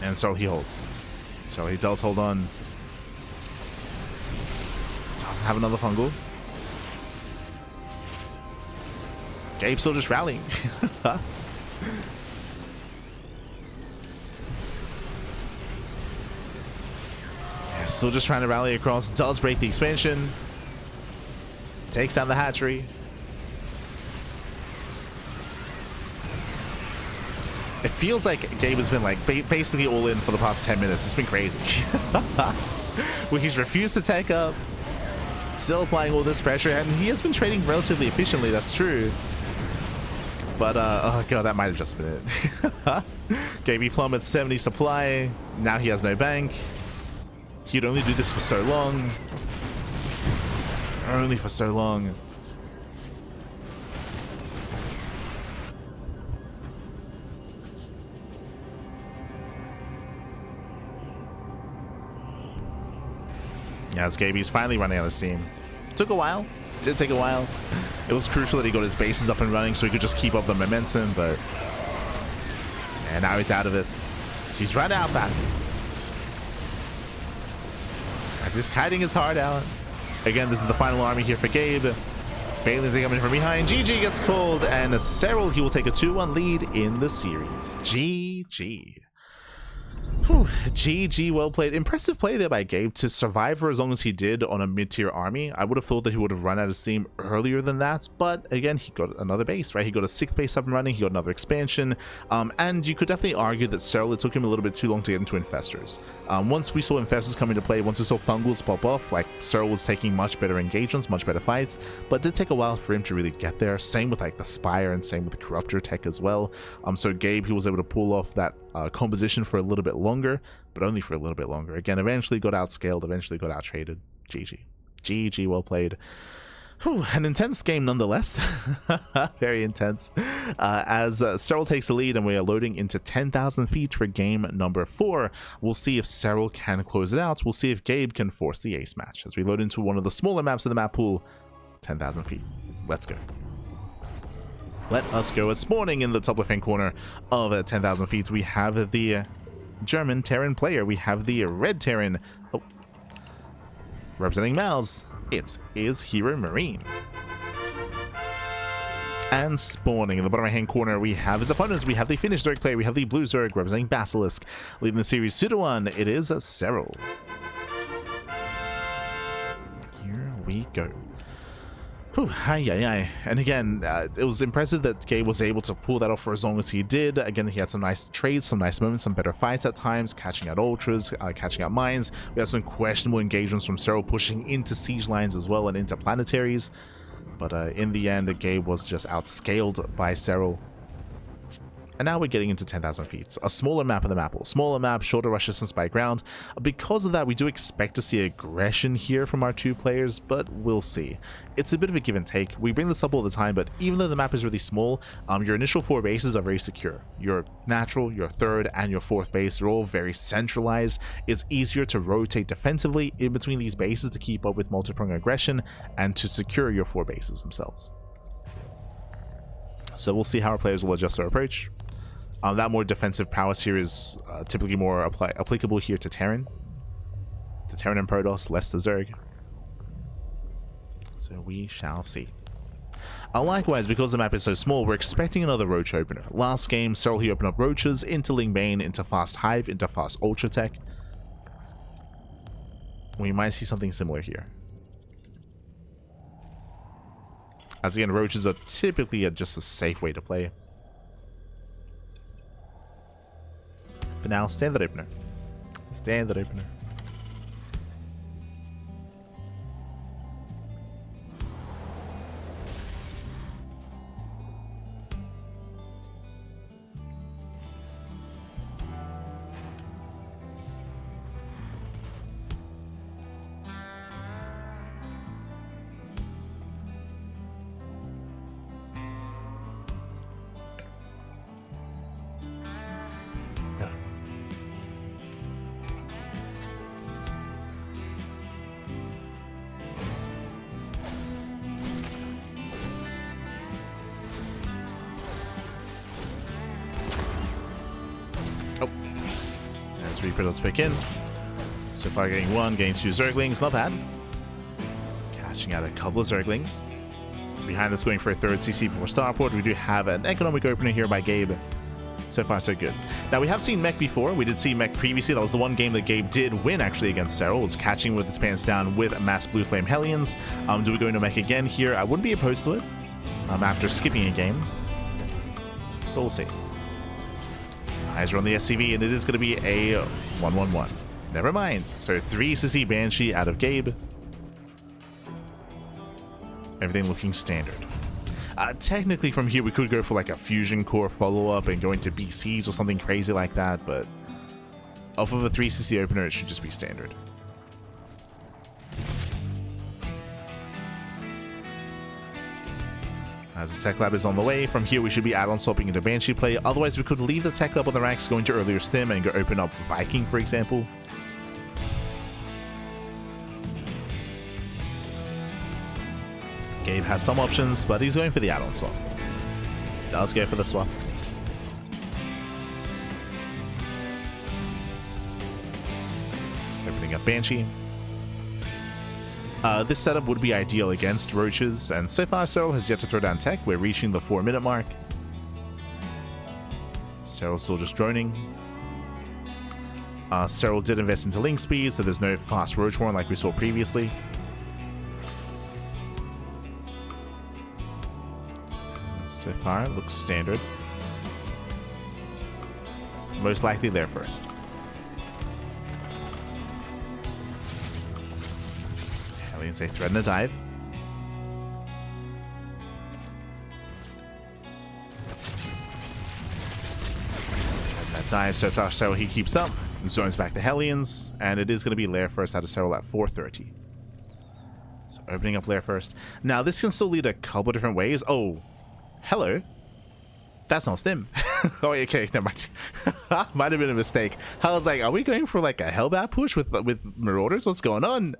And Serral, he holds. Serral, he does hold on. Doesn't have another fungal. Gabe's still just rallying. Yeah, still just trying to rally across. Does break the expansion. Takes down the hatchery. It feels like Gabe has been like basically all in for the past 10 minutes. It's been crazy. Where he's refused to take up. Still applying all this pressure, and he has been trading relatively efficiently, that's true. But, oh god, that might have just been it. Gabe, he plummets 70 supply. Now he has no bank. He'd only do this for so long. Only for so long. Yeah, as Gabe, he's finally running out of steam. Took a while. Did take a while. It was crucial that he got his bases up and running so he could just keep up the momentum, but... And now he's out of it. He's run out back. As he's kiting his heart out. Again, this is the final army here for Gabe. Bailey's coming from behind. GG gets called, and Serral, he will take a 2-1 lead in the series. GG. Whew, GG, well played. Impressive play there by Gabe to survive for as long as he did on a mid-tier army. I would have thought that he would have run out of steam earlier than that, but again, he got another base, right? He got a 6th base up and running, he got another expansion, and you could definitely argue that Serral, it took him a little bit too long to get into Infestors. Once we saw Infestors come into play, once we saw Fungals pop off, like, Serral was taking much better engagements, much better fights, but it did take a while for him to really get there. Same with, like, the Spire, and same with the Corruptor tech as well. So Gabe, he was able to pull off that composition for a little bit longer, but only for a little bit longer. Again, eventually got outscaled, eventually got outtraded. GG. GG, well played. Whew, an intense game nonetheless. Very intense. As Serral takes the lead and we are loading into 10,000 feet for game number 4. We'll see if Serral can close it out. We'll see if Gabe can force the ace match. As we load into one of the smaller maps of the map pool, 10,000 feet. Let's go. Let us go. As spawning in the top left-hand corner of 10,000 feet, we have the German Terran player. We have the red Terran. Oh. Representing Mouse, it is HeRoMaRinE. And spawning in the bottom right-hand corner, we have his opponents. We have the Finnish Zerg player. We have the blue Zerg representing Basilisk. Leading the series 2-1, it is Serral. Here we go. Whew, and again, it was impressive that Gabe was able to pull that off for as long as he did. Again, he had some nice trades, some nice moments, some better fights at times, catching out Ultras, catching out Mines. We had some questionable engagements from Serral pushing into siege lines as well and into planetaries. But in the end, Gabe was just outscaled by Serral. And now we're getting into 10,000 feet. A smaller map of the map, smaller map, shorter rush distance by ground. Because of that, we do expect to see aggression here from our two players, but we'll see. It's a bit of a give and take. We bring this up all the time, but even though the map is really small, your initial 4 bases are very secure. Your natural, your 3rd, and your 4th base are all very centralized. It's easier to rotate defensively in between these bases to keep up with multi-pronged aggression and to secure your 4 bases themselves. So we'll see how our players will adjust their approach. That more defensive prowess here is typically more applicable here to Terran. To Terran and Protoss, less to Zerg. So we shall see. Likewise, because the map is so small, we're expecting another Roach opener. Last game, Serral, he opened up Roaches into Lingbane, into Fast Hive, into Fast Ultra Tech. We might see something similar here. As again, roaches are typically just a safe way to play. For now, standard opener. Standard opener. Reaper, let's pick in. So far getting 1, getting 2 Zerglings, not bad. Catching out a couple of Zerglings. Behind us going for a 3rd CC before Starport. We do have an economic opener here by Gabe. So far so good. Now we have seen Mech before. We did see Mech previously. That was the one game that Gabe did win actually against Serral. Was catching with his pants down with Mass Blue Flame Hellions. Do we go into Mech again here? I wouldn't be opposed to it after skipping a game. But we'll see. Eyes are on the SCV, and it is going to be a 1-1-1. Never mind. So 3 CC Banshee out of Gabe. Everything looking standard. Technically from here we could go for like a Fusion Core follow-up and go into BCs or something crazy like that, but off of a 3 CC opener it should just be standard. As the Tech Lab is on the way, from here we should be add-on swapping into Banshee play. Otherwise, we could leave the Tech Lab on the racks, go into earlier Stim, and go open up Viking, for example. Gabe has some options, but he's going for the add-on swap. Does go for the swap. Opening up Banshee. This setup would be ideal against roaches, and so far Serral has yet to throw down tech. We're reaching the 4-minute mark. Serral's still just droning. Serral did invest into link speed, so there's no fast roach horn like we saw previously. So far, it looks standard. Most likely there first. They threaten a dive. And that dive so far, so he keeps up. Zones back the Hellions, and it is going to be Lair first out of Serral at 4:30. So opening up Lair first. Now this can still lead a couple different ways. Oh, hello. That's not Stim. Oh, okay, never mind. Might have been a mistake. I was like, are we going for like a Hellbat push with Marauders? What's going on?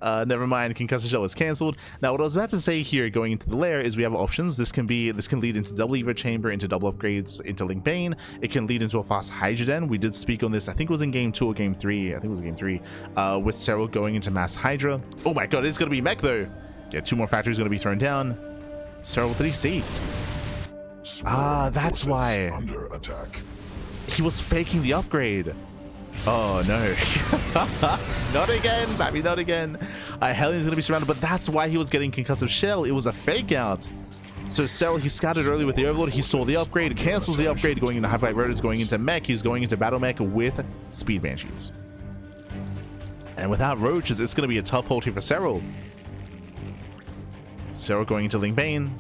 Never mind, Concussive Shell is cancelled. Now what I was about to say here going into the lair is we have options. This can lead into double Evo Chamber, into double upgrades, into Link Bane. It can lead into a fast Hydra Den. We did speak on this, I think it was in game 2 or game 3. I think it was game 3. With Serral going into mass Hydra. Oh my god, it's gonna be mech though. Yeah, 2 more factories gonna be thrown down. Serral with DC. That's why. Under attack. He was faking the upgrade. Oh no. Not again, baby, not again. Hellion's gonna be surrounded, but that's why he was getting Concussive Shell. It was a fake out. So Serral, he scouted early with the Overlord. He saw the upgrade, cancels the upgrade, going into High Flight Rotors, going into Mech. He's going into Battle Mech with Speed Banshees. And without Roaches, it's gonna be a tough hold here for Serral. Serral going into Link Bane,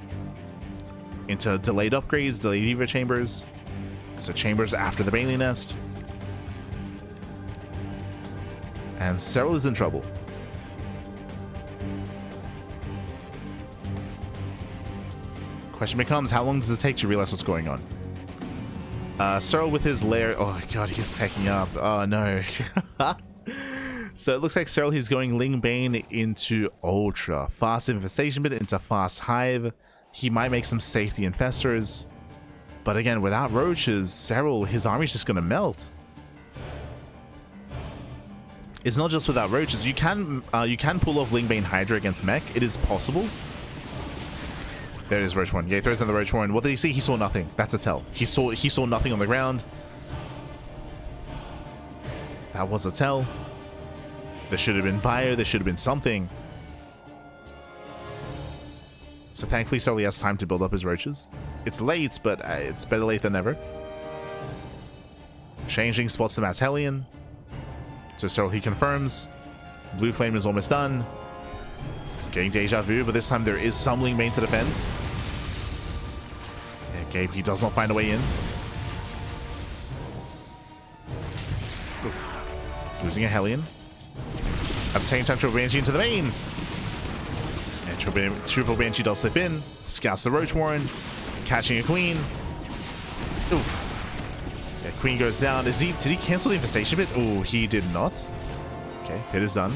into delayed upgrades, delayed Evo Chambers. So Chambers after the Bailey Nest. And Serral is in trouble. Question becomes, how long does it take to realize what's going on? Serral with his lair. Oh god, he's taking up. Oh no. So it looks like Serral, he's going Ling Bane into Ultra. Fast Infestation Bit into Fast Hive. He might make some safety infestors. But again, without roaches, Serral, his army's just gonna melt. It's not just without roaches. You can pull off Ling Bane Hydra against Mech. It is possible. There it is, Roach Horn. Yeah, he throws down the Roach Horn. What did he see? He saw nothing. That's a tell. He saw nothing on the ground. That was a tell. There should have been bio. There should have been something. So thankfully Serral has time to build up his roaches. It's late, but it's better late than never. Changing spots to Mass Hellion. So Serral, he confirms. Blue Flame is almost done. Getting Deja Vu, but this time there is some Link main to defend. Yeah, Gabe, he does not find a way in. Ooh. Losing a Hellion. At the same time, Triple Banshee into the main. And Triple Banshee does slip in. Scouts the Roach Warren. Catching a Queen. Oof. Yeah, Queen goes down. Did he cancel the infestation bit? Oh, he did not. Okay, pit is done.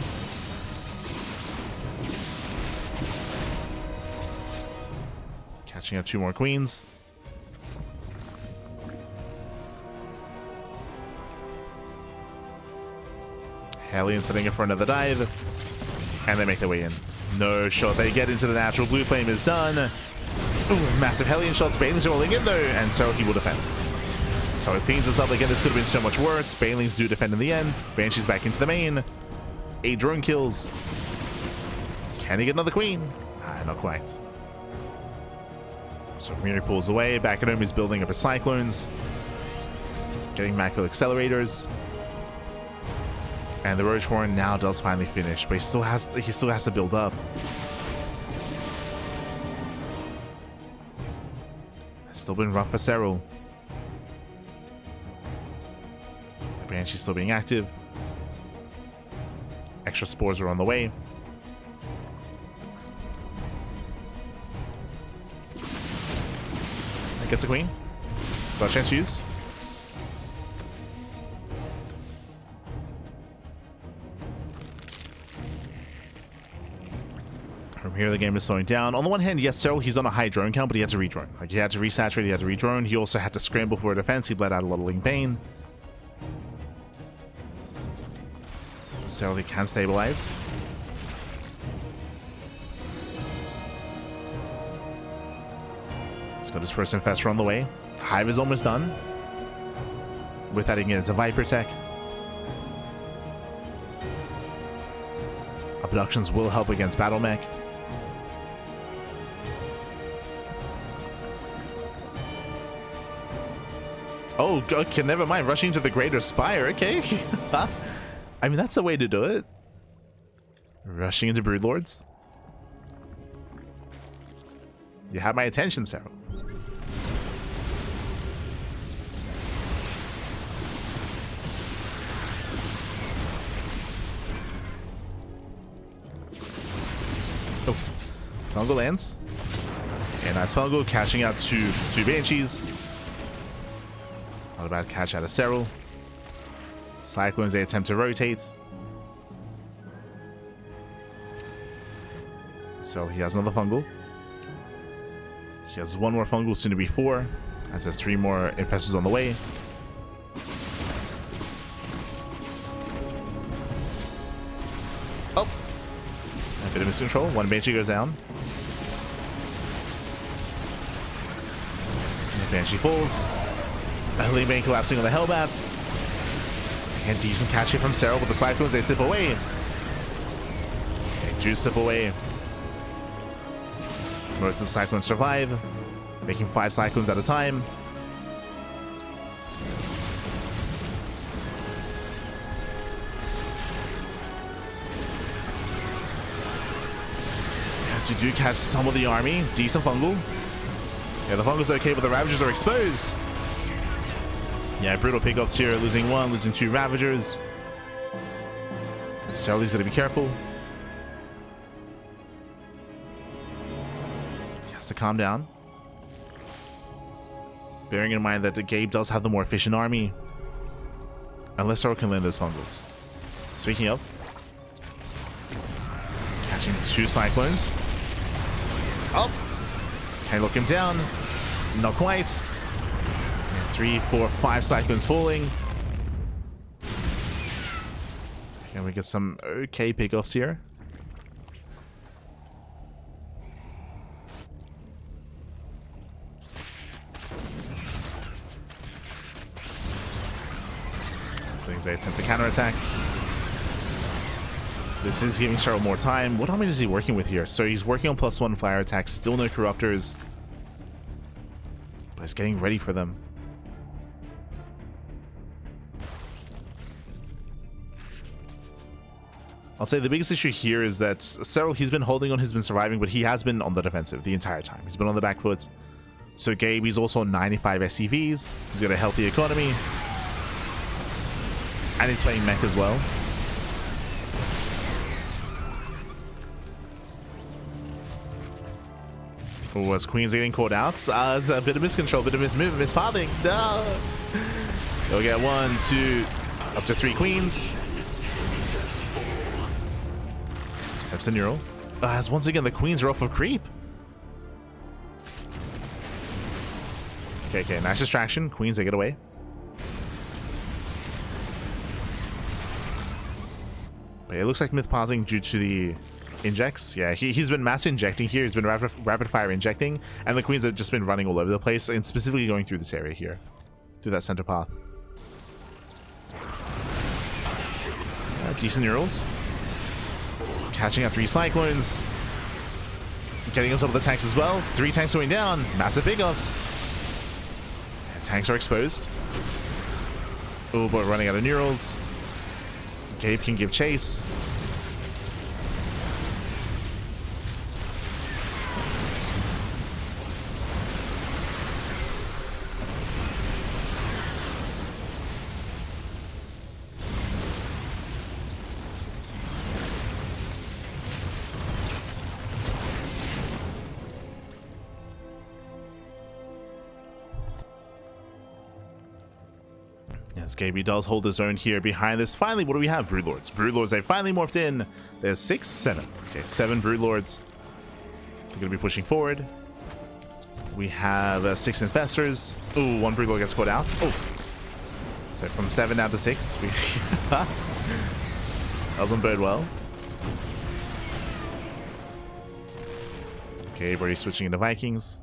Catching up 2 more Queens. Hellion setting it for another dive. And they make their way in. No shot. They get into the natural. Blue Flame is done. Ooh, massive Hellion shots. Banelings rolling in though. And so he will defend. So it cleans us up. Again, this could have been so much worse. Banelings do defend in the end. Banshee's back into the main. 8 drone kills. Can he get another Queen? Not quite. So Community pulls away. Back at home, he's building up his Cyclones. Getting Macville accelerators. And the Roach Warren now does finally finish, but he still has to build up. It's still been rough for Serral. Banshee's still being active. Extra spores are on the way. That gets a Queen. Got a chance to use. From here, the game is slowing down. On the one hand, yes, Serral, he's on a high drone count, but he had to redrone. Like, he had to resaturate, he had to redrone. He also had to scramble for a defense. He bled out a lot of Link Bane. Serral, he can stabilize. He's got his first Infestor on the way. Hive is almost done. With that, he can get into Viper Tech. Abductions will help against Battle Mech. Oh, okay, never mind. Rushing to the Greater Spire, okay. I mean, that's a way to do it. Rushing into Broodlords. You have my attention, Serral. Oh, Fungal lands. And nice Fungal catching out two Banshees. Not a bad catch out of Serral. Cyclones, they attempt to rotate. So he has another Fungal. He has 1 more Fungal, soon to be 4. As there's 3 more Infestors on the way. Oh! A bit of miscontrol. 1 Banshee goes down. And the Banshee falls. Link Bane collapsing on the Hellbats. And decent catch here from Serral with the Cyclones. They slip away. They do slip away. Most of the Cyclones survive, making 5 Cyclones at a time. Yes, you do catch some of the army. Decent Fungal. Yeah, the Fungal's okay, but the Ravagers are exposed. Yeah, brutal pickups here. Losing 1, losing 2 Ravagers. Serral's got to be careful. He has to calm down. Bearing in mind that Gabe does have the more efficient army. Unless Serral can land those Fungals. Speaking of. Catching 2 Cyclones. Oh! Can I lock him down? Not quite. 3, 4, 5 Cyclones falling. Can we get some okay pickoffs here? These things, they attempt to counterattack. This is giving Serral more time. What army is he working with here? So he's working on +1 flyer attacks. Still no corruptors. But he's getting ready for them. I'll say the biggest issue here is that Serral, he's been holding on, he's been surviving, but he has been on the defensive the entire time. He's been on the back foot. So Gabe, he's also on 95 SCVs. He's got a healthy economy. And he's playing mech as well. Oh, as Queens are getting caught out. It's a bit of miscontrol, a bit of mismovement, mispathing. No! They'll get 1, 2, up to 3 Queens. Steps to neural. As once again, the Queens are off of creep. Okay, nice distraction. Queens, they get away. But it looks like myth pausing due to the injects. Yeah, he's been mass injecting here. He's been rapid fire injecting, and the Queens have just been running all over the place, and specifically going through this area here, through that center path. Decent neurals. Catching up 3 cyclones. Getting on top of the tanks as well. 3 tanks going down. Massive big offs. Tanks are exposed. Oh, but running out of neurals. Gabe can give chase. Yes, Gabe does hold his own here behind this. Finally, what do we have? Broodlords. Broodlords, they finally morphed in. There's 6, 7. Okay, 7 Broodlords. They're going to be pushing forward. We have 6 Infestors. Ooh, 1 Broodlord gets caught out. Oof. So from 7 down to 6. That doesn't bode well. Okay, already switching into Vikings.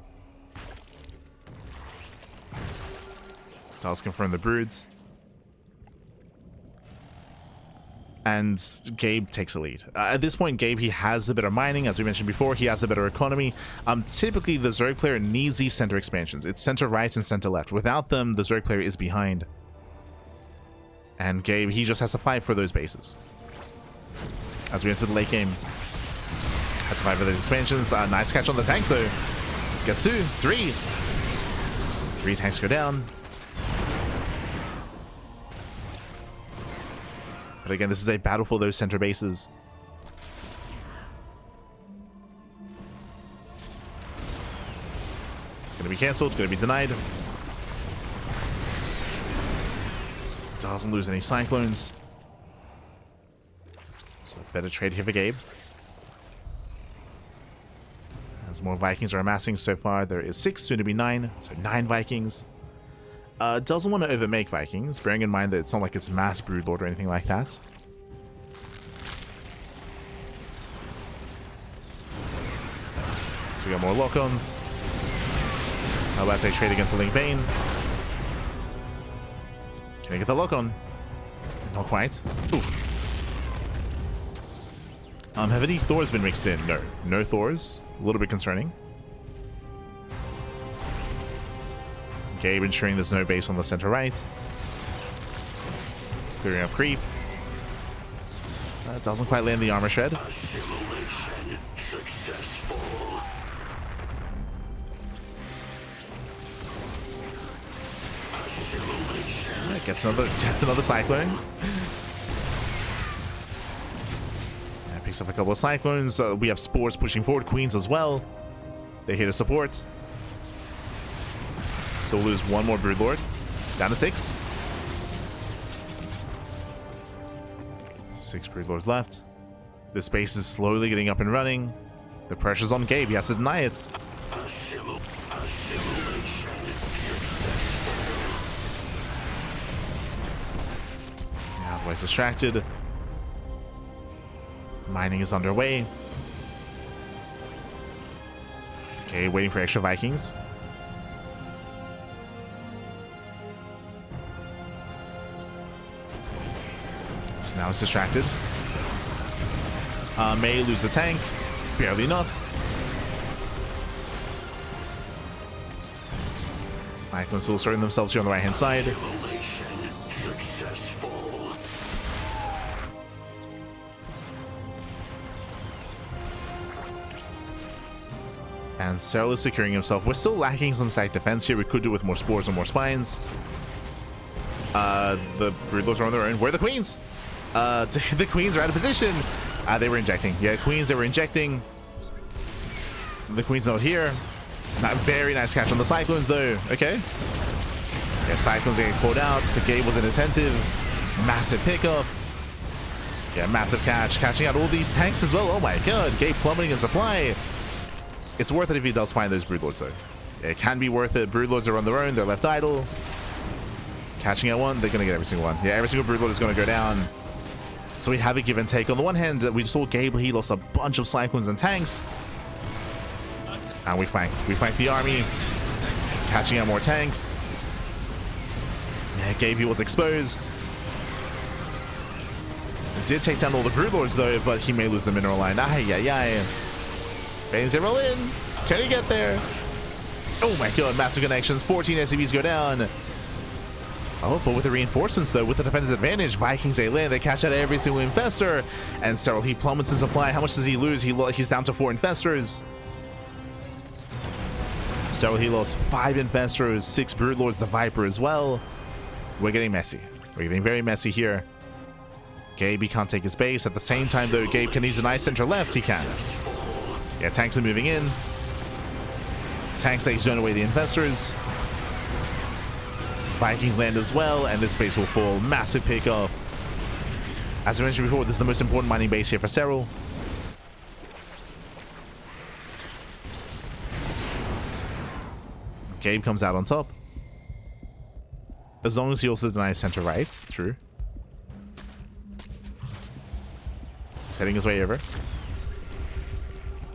Does confirm the Broods. And Gabe takes a lead. At this point, Gabe, he has a better mining, as we mentioned before. He has a better economy. Typically, the Zerg player needs these center expansions. It's center right and center left. Without them, the Zerg player is behind. And Gabe, he just has to fight for those bases. As we enter the late game, has to fight for those expansions. Nice catch on the tanks, though. Gets 2, 3. 3 tanks go down. But again, this is a battle for those center bases. It's going to be cancelled, going to be denied. Doesn't lose any Cyclones. So better trade here for Gabe. As more Vikings are amassing so far, there is 6, soon to be 9. So 9 Vikings. Doesn't want to overmake Vikings, bearing in mind that it's not like it's mass Broodlord or anything like that. So we got more lock-ons. How about a trade against the Link Bane? Can I get the lock-on? Not quite. Oof. Have any Thors been mixed in? No. No Thors. A little bit concerning. Gabe ensuring there's no base on the center right. Clearing up creep. Doesn't quite land the armor shred. Gets another cyclone. Picks up a couple of cyclones. We have spores pushing forward. Queens as well. They're here to support. Still lose 1 more Broodlord. Down to 6. 6 Broodlords left. This base is slowly getting up and running. The pressure's on Gabe. He has to deny it. Otherwise distracted. Mining is underway. Okay, waiting for extra Vikings. So now it's distracted. May lose the tank. Barely not. Cyclones still asserting themselves here on the right-hand side. And Serral is securing himself. We're still lacking some side defense here. We could do with more spores or more spines. The Broodlords are on their own. Where are the queens? The queens are out of position. They were injecting. Yeah, queens, they were injecting. The queen's not here. Not very nice catch on the Cyclones, though. Okay. Yeah, Cyclones getting pulled out. Gabe was inattentive. Massive pickup. Yeah, massive catch. Catching out all these tanks as well. Oh my god. Gabe plummeting in supply. It's worth it if he does find those Broodlords, though. It can be worth it. Broodlords are on their own. They're left idle. Catching at one, they're going to get every single one. Yeah, every single Broodlord is going to go down. So we have a give and take. On the one hand, we saw Gabe. He lost a bunch of Cyclones and tanks. And we flank the army. Catching out more tanks. Yeah, Gabe, he was exposed. Did take down all the Broodlords, though, but he may lose the mineral line. Ay. Bane's roll in. Can he get there? Oh my god, massive connections. 14 SCVs go down. Oh, but with the reinforcements, though, with the defender's advantage, Vikings, they land. They catch out every single infestor. And Serral, he plummets in supply. How much does he lose? He's down to 4 infestors. Serral, he lost 5 infestors, 6 Broodlords, the Viper as well. We're getting messy. We're getting very messy here. Gabe, he can't take his base. At the same time, though, Gabe can use a nice center left. He can. Yeah, tanks are moving in. Tanks, they zone away the infestors. Vikings land as well, and this base will fall. Massive pickup. As I mentioned before, this is the most important mining base here for Serral. Gabe comes out on top. As long as he also denies center right. True. He's heading his way over.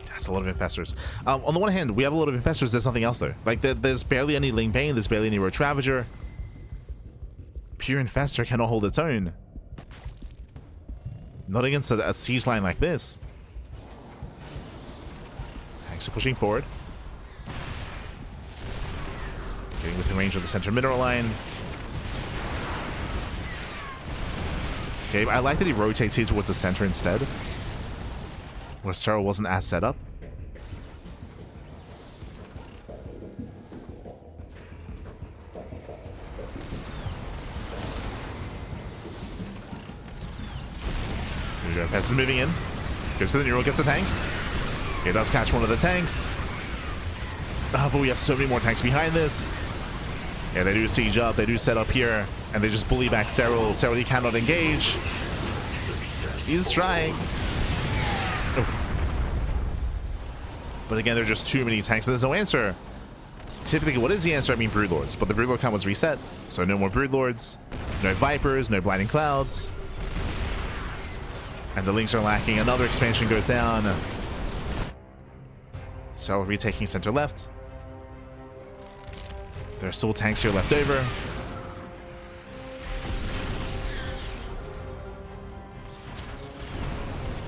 That's a lot of infestors. On the one hand, we have a lot of infestors. There's nothing else, though. Like, there's barely any Ling Bane. There's barely any Roach Ravager. Pure infestor cannot hold its own. Not against a siege line like this. Tanks are pushing forward. Getting within range of the center mineral line. Okay, I like that he rotates here towards the center instead. Where Serral wasn't as set up. Fest is moving in. Goes to the neural, gets a tank. He does catch one of the tanks. But we have so many more tanks behind this. Yeah, they do siege up, they do set up here, and they just bully back Serral. Serral, he cannot engage. He's trying. Oof. But again, there are just too many tanks, and there's no answer. Typically, what is the answer? I mean, Broodlords. But the Broodlord count was reset, so no more Broodlords. No Vipers, no Blinding Clouds. And the links are lacking. Another expansion goes down. Serral retaking center left. There are still tanks here left over.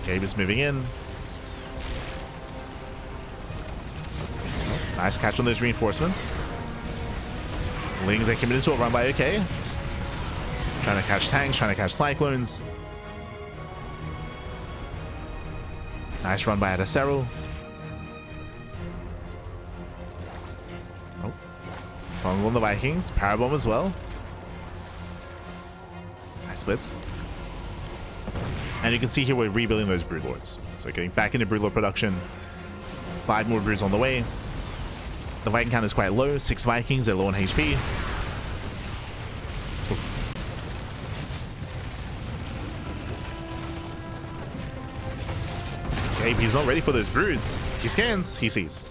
Gabe is moving in. Nice catch on those reinforcements. Lings, they committed to a run by OK. Trying to catch tanks, trying to catch cyclones. Nice run by Serral. Oh. Falling on the Vikings. Parabomb as well. Nice splits. And you can see here we're rebuilding those Broodlords. So getting back into Broodlord production. 5 more Broods on the way. The Viking count is quite low. 6 Vikings, they're low on HP. Okay, he's not ready for those Broods. He scans, he sees.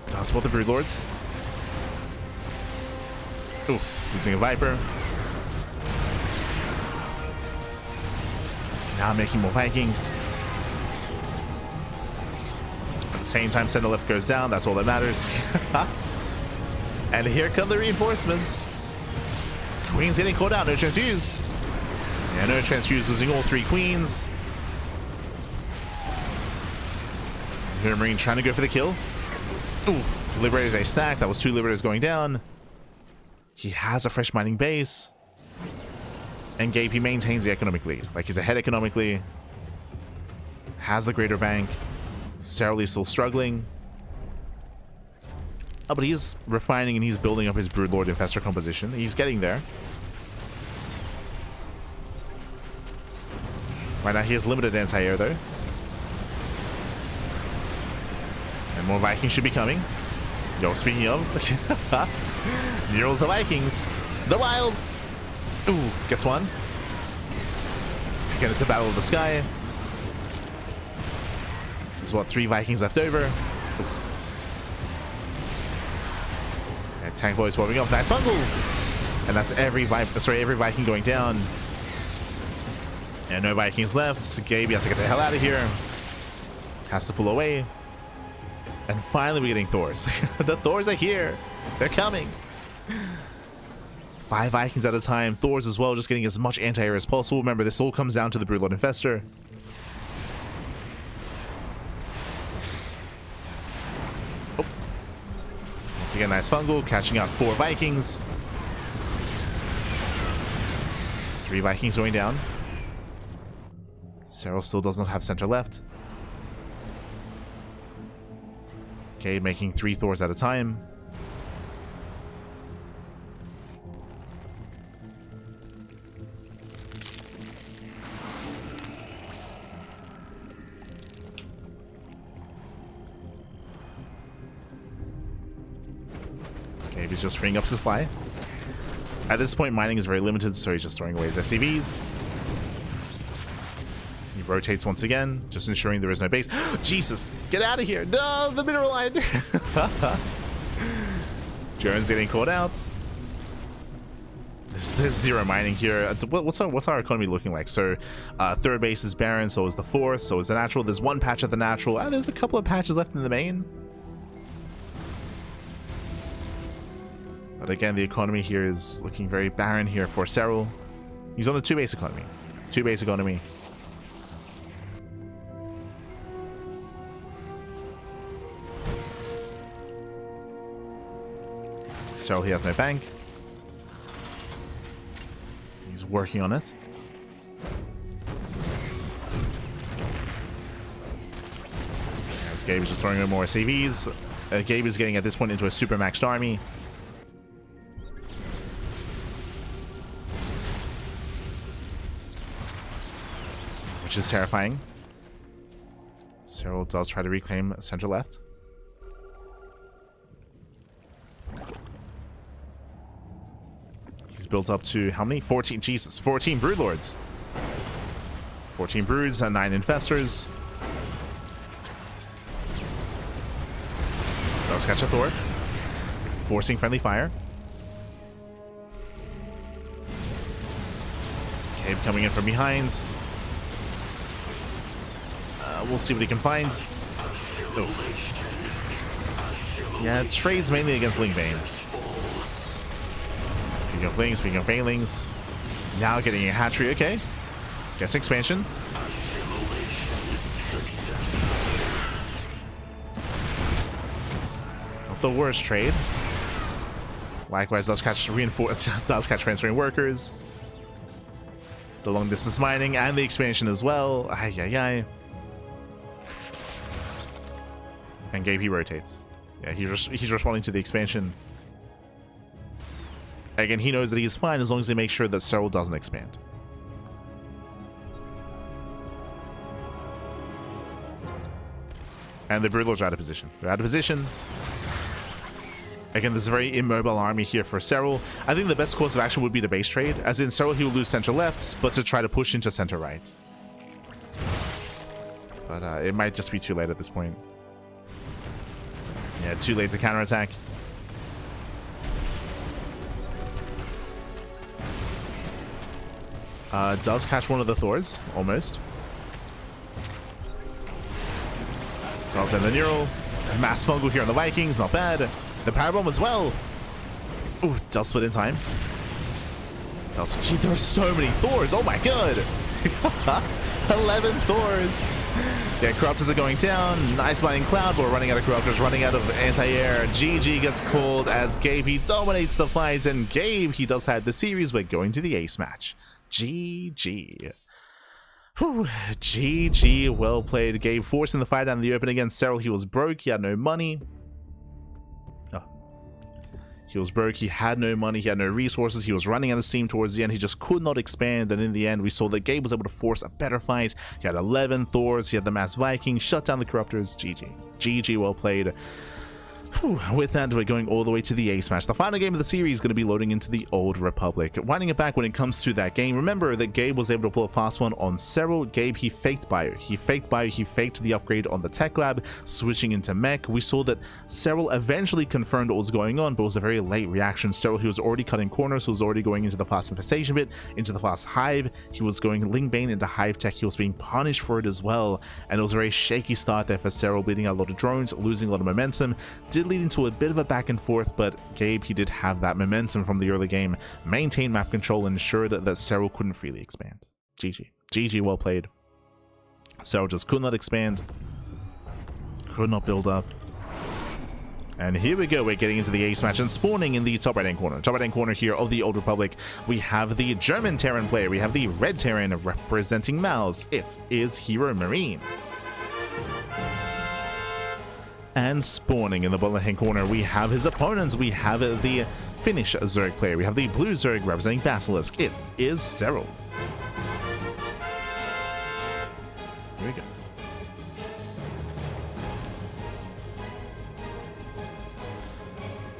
Does spot the Broodlords. Oof, losing a Viper. Now making more Vikings. At the same time, center left goes down. That's all that matters. And here come the reinforcements. Queen's getting caught out. No transfuse. Yeah, no transfuse, losing all 3 queens. HeRoMaRinE trying to go for the kill. Ooh, Liberators a stack. That was 2 Liberators going down. He has a fresh mining base. And Gabe, he maintains the economic lead. Like, he's ahead economically. Has the greater bank. Serral is still struggling. Oh, but he's refining and he's building up his Broodlord Infestor composition. He's getting there. Right now he has limited anti-air though. And more Vikings should be coming. Yo, speaking of, Nero's the Vikings. The Wilds. Ooh, gets one. Again, it's a battle of the sky. There's what, 3 Vikings left over. And Tank Boy's warming up. Nice fungal. And that's every Viking going down. And no Vikings left. Gabe has to get the hell out of here. Has to pull away. And finally we're getting Thors. The Thors are here. They're coming. 5 Vikings at a time. Thors as well, just getting as much anti-air as possible. Remember, this all comes down to the Broodlord Infestor. Oh. Once again, nice fungal. Catching out 4 Vikings. It's 3 Vikings going down. Serral still does not have center left. Okay, making 3 Thors at a time. Okay, he's just freeing up supply. At this point, mining is very limited, so he's just throwing away his SCVs. He rotates once again, just ensuring there is no base. Jesus, get out of here. No, the mineral line. Jones getting caught out. There's 0 mining here. What's our economy looking like? So 3rd base is barren, so is the 4th, so is the natural. There's 1 patch at the natural. There's a couple of patches left in the main. But again, the economy here is looking very barren here for Serral. He's on a 2-base economy. 2-base economy. Serral, he has no bank. He's working on it. As Gabe is just throwing in more CVs. Gabe is getting at this point into a super maxed army. Which is terrifying. Serral does try to reclaim center left. He's built up to how many? 14. Jesus, 14 Broodlords. 14 Broods and 9 Infestors. Does catch a Thor. Forcing friendly fire. Cave coming in from behind. We'll see what he can find. Oof. Yeah, it trades mainly against Lingbane. Speaking of Lings, speaking of Failings. Now getting a hatchery, okay. Guess expansion. Not the worst trade. Likewise, does catch transferring workers. The long distance mining and the expansion as well. Ay, ay, ay. And Gabe, he rotates. Yeah, he's responding to the expansion. Again, he knows that he's fine as long as they make sure that Serral doesn't expand. And the Broodlords are out of position. They're out of position. Again, there's a very immobile army here for Serral. I think the best course of action would be the base trade. As in, Serral, he will lose center left, but to try to push into center right. But it might just be too late at this point. Yeah, too late to counterattack. Does catch one of the Thors, almost. Does end the Neural. Mass Fungal here on the Vikings, not bad. The Powerbomb as well. Ooh, does split in time. Gee, there are so many Thors. Oh my god. 11 Thors. Yeah, Corruptors are going down. Nice mining Cloud, but we're running out of Corruptors, running out of anti-air. GG gets called as Gabe, he dominates the fight, and Gabe, he does have the series. We're going to the ace match. GG. Whew. GG, well played. Gabe forcing the fight out in the open against Serral. He was broke, he had no money. He was broke, he had no money, he had no resources, he was running out of steam towards the end, he just could not expand, and in the end we saw that Gabe was able to force a better fight. He had 11 Thors, he had the Mass Viking, shut down the Corruptors. GG. GG, well played. Whew. With that, we're going all the way to the ace match. The final game of the series is going to be loading into the Old Republic. Winding it back when it comes to that game, remember that Gabe was able to pull a fast one on Serral. Gabe, he faked bio. He faked the upgrade on the tech lab, switching into mech. We saw that Serral eventually confirmed what was going on, but it was a very late reaction. Serral, he was already cutting corners, he was already going into the fast infestation bit, into the fast hive. He was going Ling Bane into hive tech. He was being punished for it as well, and it was a very shaky start there for Serral, bleeding out a lot of drones, losing a lot of momentum. Did lead into a bit of a back and forth, but Gabe, he did have that momentum from the early game, maintained map control, and ensured that Serral couldn't freely expand. GG. GG, well played. Serral just could not expand, could not build up. And here we go, we're getting into the ace match and spawning in the top right hand corner. Top right hand corner here of the Old Republic, we have the German Terran player, we have the red Terran representing Mouse. It is HeRoMaRinE. And spawning in the bottom left-hand corner, we have his opponents. We have the Finnish Zerg player. We have the blue Zerg representing Basilisk. It is Serral. Here we go.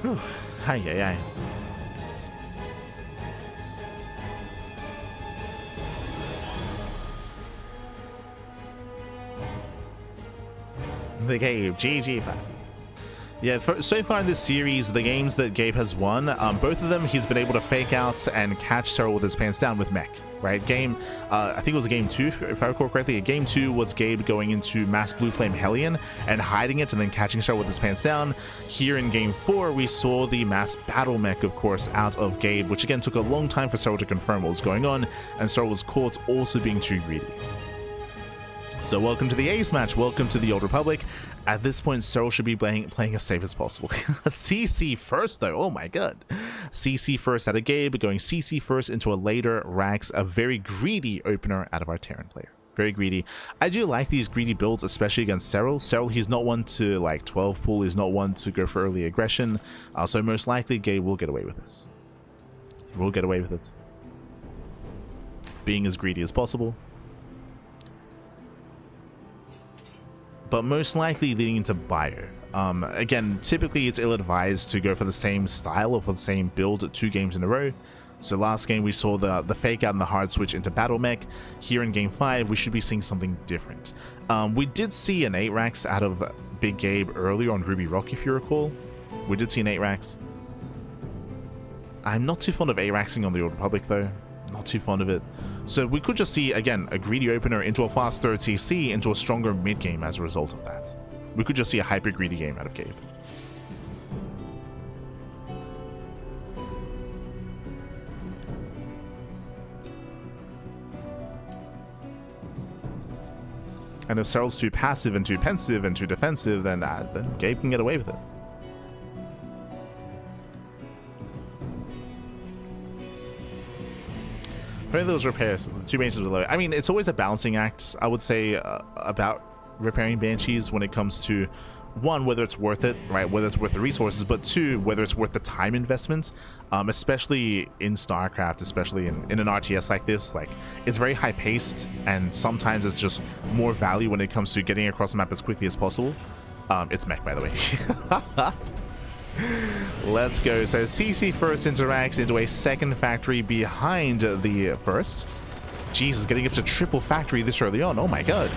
Whew. Hi, hi, hi. The Gabe, GG. Yeah, so far in this series, the games that Gabe has won, both of them he's been able to fake out and catch Serral with his pants down with mech, right? I think it was game 2, if I recall correctly. Game 2 was Gabe going into Mass Blue Flame Hellion and hiding it and then catching Serral with his pants down. Here in game 4, we saw the Mass Battle Mech, of course, out of Gabe, which again took a long time for Serral to confirm what was going on, and Serral was caught also being too greedy. So welcome to the ace match, welcome to the Old Republic. At this point, Serral should be playing as safe as possible. CC first though, oh my god. CC first out of Gabe, going CC first into a later Rax, a very greedy opener out of our Terran player. Very greedy. I do like these greedy builds, especially against Serral. Serral, he's not one to like 12 pull, he's not one to go for early aggression. So most likely Gabe will get away with this. We'll get away with it. Being as greedy as possible. But most likely leading into bio. Again, typically it's ill-advised to go for the same style or for the same build 2 games in a row. So last game we saw the fake out and the hard switch into battle mech. Here in game 5 we should be seeing something different. We did see an 8 racks out of Big Gabe earlier on Ruby Rock, if you recall. We did see an 8 racks. I'm not too fond of 8 racksing on the Old Republic though. Not too fond of it. So we could just see, again, a greedy opener into a fast third CC into a stronger mid game as a result of that. We could just see a hyper greedy game out of Gabe. And if Serral's too passive and too pensive and too defensive, then Gabe can get away with it. Putting those repairs, 2 bases below. I mean, it's always a balancing act, I would say, about repairing Banshees when it comes to, 1, whether it's worth it, right? Whether it's worth the resources, but 2, whether it's worth the time investment, especially in StarCraft, especially in an RTS like this. Like, it's very high paced, and sometimes it's just more value when it comes to getting across the map as quickly as possible. It's mech, by the way. Let's go. So CC first interacts into a second factory behind the first. Jesus, getting up to triple factory this early on. Oh my god.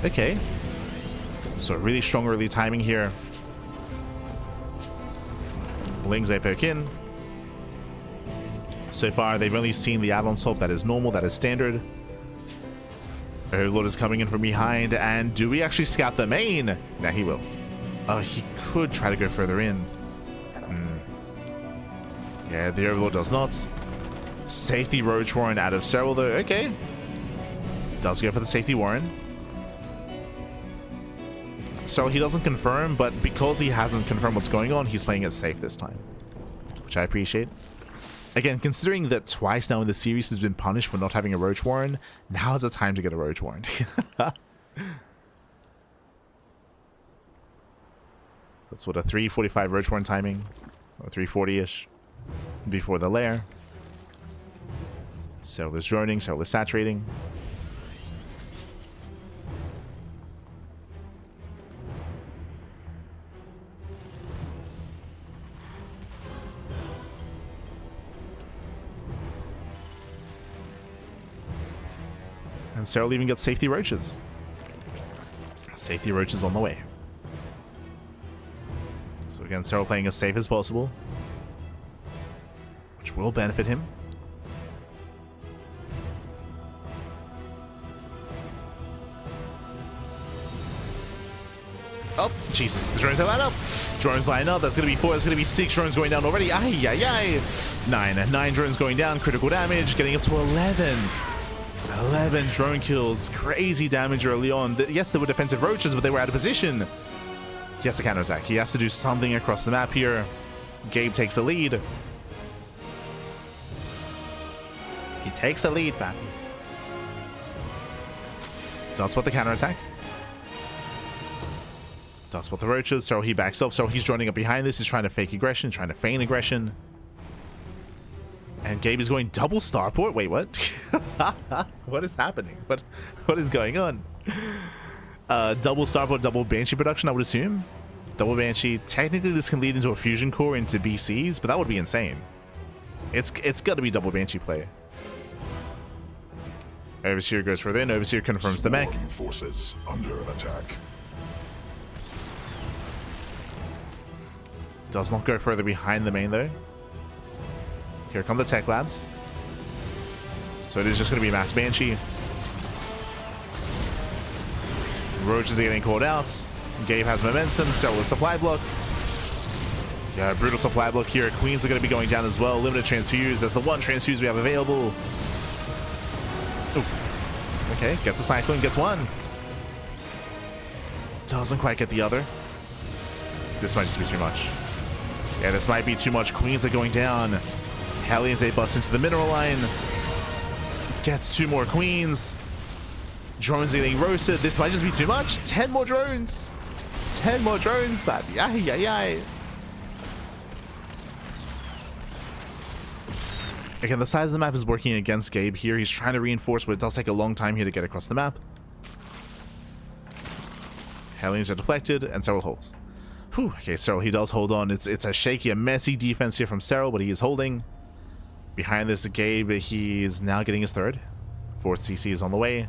Okay. So really strong early timing here. Lings they poke in. So far, they've only seen the add-on swap. That is normal. That is standard. Overlord is coming in from behind. And do we actually scout the main? Nah, he will. Oh, he could try to go further in. Yeah, the Overlord does not. Safety Roach Warren out of Serral though. Okay. Does go for the safety Warren. So he doesn't confirm, but because he hasn't confirmed what's going on, he's playing it safe this time, which I appreciate. Again, considering that twice now in the series he's been punished for not having a Roach Warren, now is the time to get a Roach Warren. That's what, a 3:45 Roach Warren timing, or 3:40-ish, before the lair. Serral is droning, Serral is saturating. And Serral even gets safety roaches. Safety roaches on the way. So again, Serral playing as safe as possible, which will benefit him. Oh, Jesus. The drones line up. Drones line up. That's going to be 4. That's going to be 6 drones going down already. Ay, ay, ay. 9 drones going down. Critical damage. Getting up to 11. 11 drone kills. Crazy damage early on. Yes, there were defensive roaches, but they were out of position. He has to counterattack. He has to do something across the map here. Gabe takes a lead. He takes a lead, man. Does spot the counterattack. Does spot the roaches. So he backs off. So he's joining up behind this. He's trying to fake aggression, trying to feign aggression. And Gabe is going double starport. Wait, what? What is happening? What is going on? Double starport, double Banshee production, I would assume. Double Banshee. Technically, this can lead into a fusion core into BCs, but that would be insane. It's got to be double Banshee play. Overseer goes for in. Overseer confirms the mech. Forces under attack. Does not go further behind the main though. Here come the tech labs. So it is just going to be mass Banshee. Roaches are getting called out. Gabe has momentum. Serral is supply blocked. Yeah, brutal supply block here. Queens are going to be going down as well. Limited transfuse. That's the one transfuse we have available. Ooh. Okay, gets a cyclone, gets one. Doesn't quite get the other. This might just be too much. Yeah, this might be too much. Queens are going down. Hellions, they bust into the mineral line. Gets 2 more queens. Drones are getting roasted. This might just be too much. 10 more drones. 10 more drones, baby. Ay, ay, ay. Again, the size of the map is working against Gabe here. He's trying to reinforce, but it does take a long time here to get across the map. Hellions are deflected, and Serral holds. Whew. Okay, Serral, he does hold on. It's a shaky, a messy defense here from Serral, but he is holding. Behind this, Gabe, he is now getting his 3rd. 4th CC is on the way.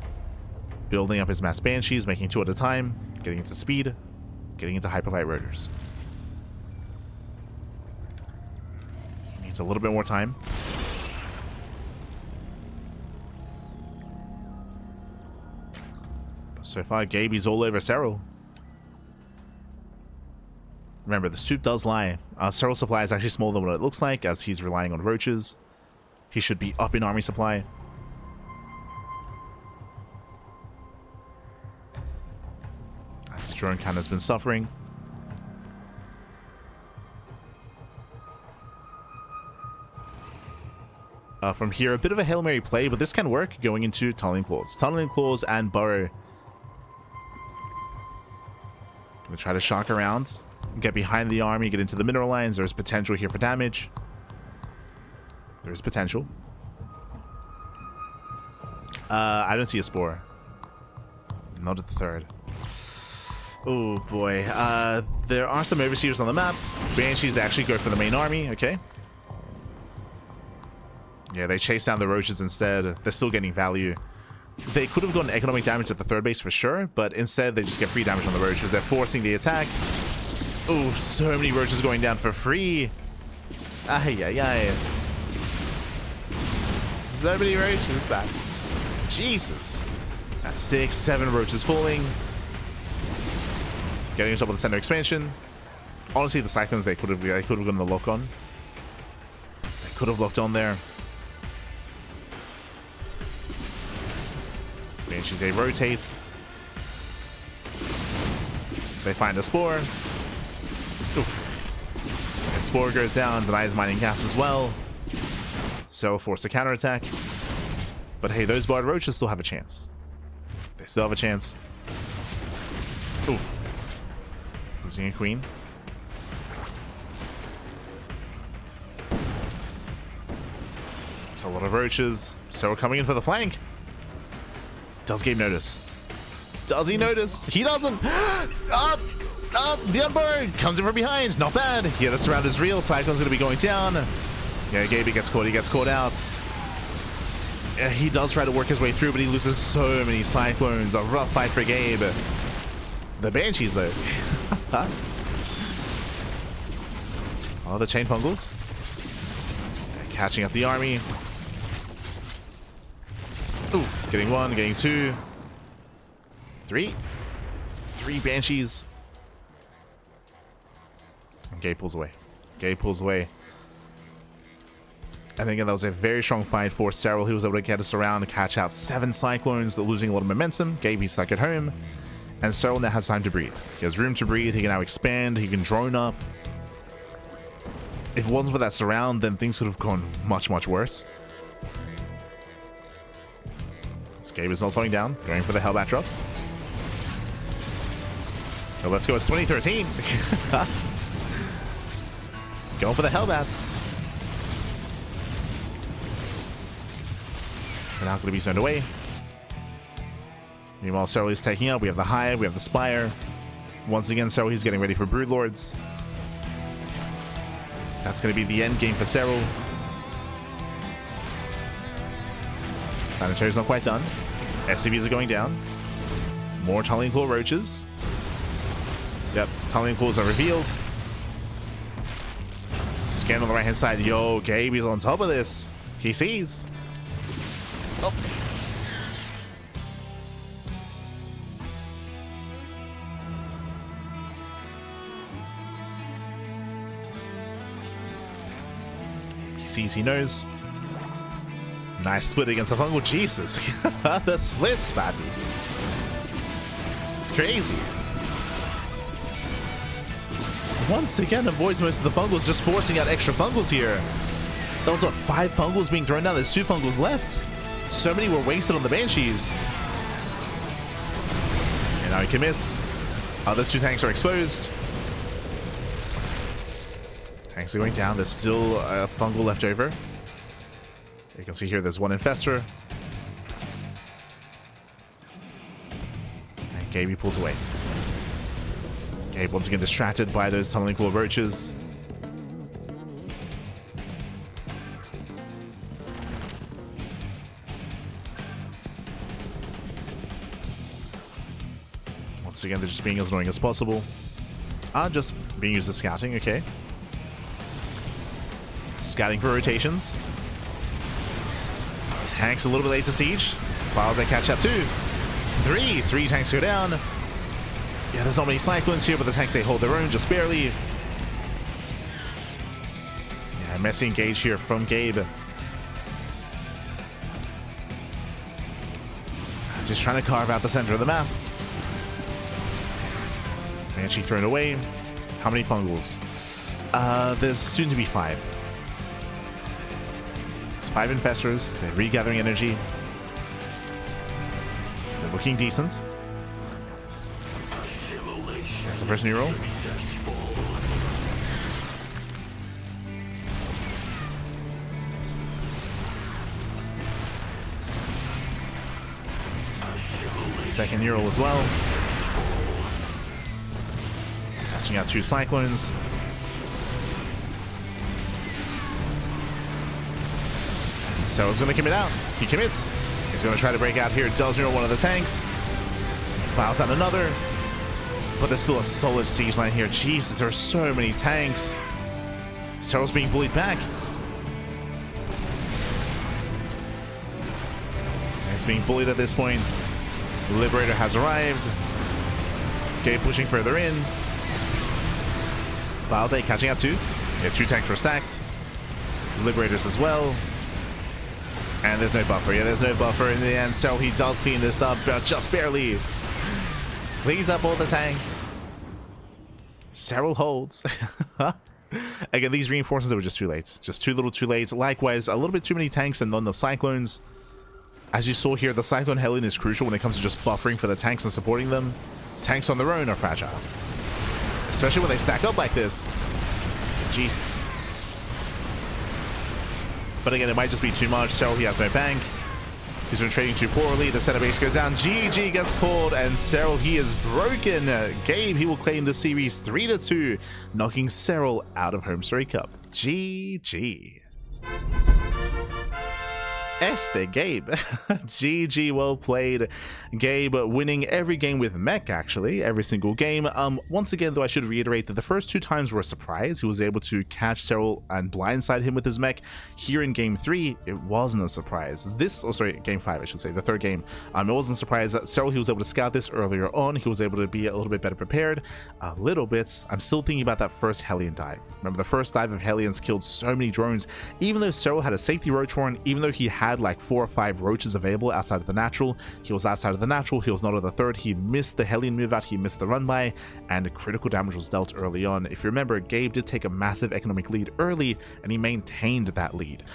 Building up his mass Banshees, making 2 at a time. Getting into speed. Getting into Hyperlight Rotors. He needs a little bit more time. So far, Gabe is all over Serral. Remember, the soup does lie. Serral's supply is actually smaller than what it looks like, as he's relying on roaches. He should be up in army supply. As his drone count has been suffering. From here, a bit of a Hail Mary play, but this can work going into Tunneling Claws. Tunneling Claws and Burrow. Gonna try to shock around. Get behind the army, get into the mineral lines. There's potential here for damage. There's potential. I don't see a spore. Not at the 3rd. Oh boy. There are some overseers on the map. Banshees actually go for the main army. Okay. Yeah, they chase down the roaches instead. They're still getting value. They could have gotten economic damage at the 3rd base for sure, but instead they just get free damage on the roaches. They're forcing the attack. Oh, so many roaches going down for free. Ay, ay, ay. So many roaches back. Jesus. That's 6, 7 roaches falling. Getting on top of the center expansion. Honestly, the Cyclones, they could have gotten the lock on. They could have locked on there. Banshees, they rotate. They find a Spore. Oof. And Spore goes down, denies mining gas as well. Serral forced a counterattack. But hey, those Bard Roaches still have a chance. They still have a chance. Oof. Losing a Queen. It's a lot of Roaches. Serral coming in for the flank. Does Gabe notice? Does he notice? He doesn't. The Unburned comes in from behind. Not bad. He had to surround his real. Cyclone's going to be going down. Yeah, Gabe gets caught. He gets caught out. Yeah, he does try to work his way through, but he loses so many Cyclones. A rough fight for Gabe. The Banshees, though. Oh, the Chain Pungles. Catching up the army. Ooh, getting one, getting two. Three Banshees. And Gabe pulls away. Gabe pulls away. And again, that was a very strong fight for Serral. He was able to get us around and catch out 7 Cyclones. They're losing a lot of momentum. Gabe, he's stuck at home. And Serral now has time to breathe. He has room to breathe. He can now expand. He can drone up. If it wasn't for that surround, then things would have gone much, much worse. This Gabe is not slowing down. Going for the Hellbat drop. So let's go. It's 2013. Going for the Hellbats. They're not going to be sent away. Meanwhile, Serral is taking up. We have the Hive. We have the Spire. Once again, Serral, he's getting ready for Broodlords. That's going to be the end game for Serral. Planetary's not quite done. SCVs are going down. More Tunneling Claw Roaches. Yep, Tunneling Claws are revealed. Scan on the right-hand side. Yo, Gabe is on top of this. He sees. Oh. He sees, he knows. Nice split against the Fungal. Jesus. The splits, baby. It's crazy. Once again, avoids most of the Fungals, just forcing out extra Fungals here. That was what, 5 Fungals being thrown down. There's 2 Fungals left. So many were wasted on the Banshees. And now he commits. Other 2 tanks are exposed. Tanks are going down. There's still a Fungal left over. You can see here there's 1 Infestor. And Gabe pulls away. Gabe once again distracted by those Tunneling Claw Roaches. Once again, they're just being as annoying as possible. Just being used as scouting, okay. Scouting for rotations. Tanks a little bit late to siege. Files they catch up 2. 3 tanks go down. Yeah, there's not many Cyclones here, but the tanks, they hold their own just barely. Yeah, messy engage here from Gabe. He's just trying to carve out the center of the map. Banshee thrown away. How many Fungals? There's soon to be 5. It's 5 Infestors. They're regathering energy. They're looking decent. That's the first new roll. Second new roll as well. Catching out 2 Cyclones. So he's going to commit out. He commits. He's going to try to break out here. Does neural one of the tanks. Files out another. But there's still a solid siege line here. Jesus, there are so many tanks. Serral's being bullied back. He's being bullied at this point. Liberator has arrived. Gabe pushing further in. Balze catching out 2. Yeah, 2 tanks were sacked. Liberators as well. And there's no buffer. Yeah, there's no buffer in the end. So he does clean this up, but just barely. Cleans up all the tanks. Serral holds. Again, these reinforcements were just too late. Just too little too late. Likewise, a little bit too many tanks and not enough cyclones. As you saw here, the Cyclone Hellion is crucial when it comes to just buffering for the tanks and supporting them. Tanks on their own are fragile. Especially when they stack up like this. Jesus. But again, it might just be too much. Serral, he has no bank. He's been trading too poorly. The center base goes down. GG gets called, and Serral, he is broken. Gabe, he will claim the series 3-2, knocking Serral out of HomeStory Cup. GG. Gabe. GG, well played. Gabe winning every game with mech, actually, every single game. Once again, though, I should reiterate that the first 2 times were a surprise. He was able to catch Serral and blindside him with his mech. Here in game 3, it wasn't a surprise. Game 5, I should say, the third game. It wasn't a surprise that Serral, he was able to scout this earlier on. He was able to be a little bit better prepared. A little bit. I'm still thinking about that first Hellion dive. Remember, the first dive of Hellions killed so many drones. Even though Serral had a safety roach horn, even though he had like 4 or 5 roaches available outside of the natural, he was outside of the natural, he was not at the third, he missed the Hellion move out, he missed the run by, and critical damage was dealt early on. If you remember, Gabe did take a massive economic lead early, and he maintained that lead.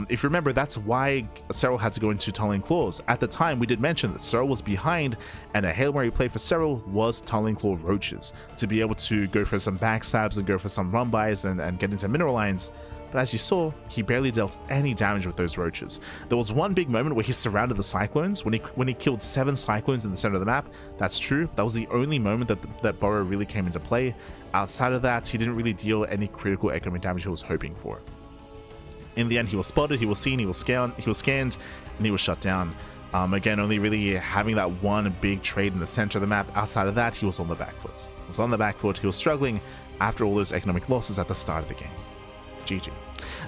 If you remember, that's why Serral had to go into Tunneling Claws. At the time, we did mention that Serral was behind, and a Hail Mary play for Serral was Tunneling Claw roaches, to be able to go for some backstabs and go for some run bys and get into mineral lines. But as you saw, he barely dealt any damage with those roaches. There was one big moment where he surrounded the cyclones, when he killed 7 cyclones in the center of the map. That's true. That was the only moment that Burrow really came into play. Outside of that, he didn't really deal any critical economic damage he was hoping for. In the end, he was spotted, he was seen, he was scanned, and he was shut down. Again, only really having that one big trade in the center of the map. Outside of that, he was on the back foot. He was struggling after all those economic losses at the start of the game. GG.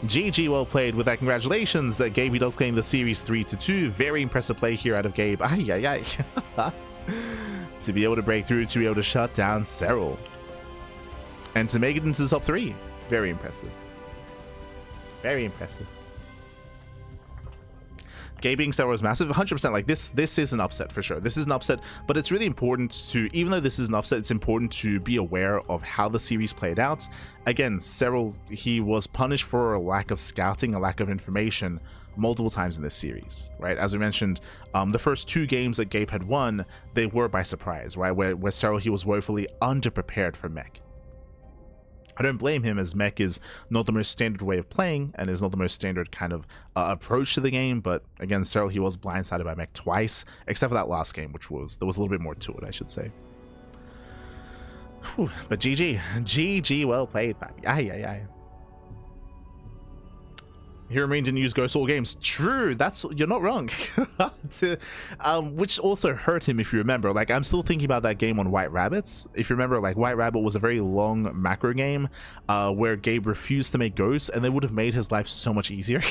GG, well played. With that, congratulations. Gabe, he does claim the series 3-2. Very impressive play here out of Gabe. To be able to break through, to be able to shut down Serral. And to make it into the top 3. Very impressive. Very impressive. Gabe being Serral is massive, 100%. Like this is an upset for sure. This is an upset, but it's really important to, even though this is an upset, it's important to be aware of how the series played out. Again, Serral, he was punished for a lack of scouting, a lack of information multiple times in this series, right? As we mentioned, the first 2 games that Gabe had won, they were by surprise, right? Where Serral, he was woefully underprepared for mech. I don't blame him, as mech is not the most standard way of playing and is not the most standard kind of approach to the game. But again, Serral, he was blindsided by mech twice, except for that last game, which was, there was a little bit more to it, I should say. Whew, but GG, well played, baby. HeRoMaRinE didn't use Ghost all games. True, you're not wrong. Which also hurt him, if you remember. Like, I'm still thinking about that game on White Rabbits. If you remember, like, White Rabbit was a very long macro game where Gabe refused to make ghosts, and they would have made his life so much easier.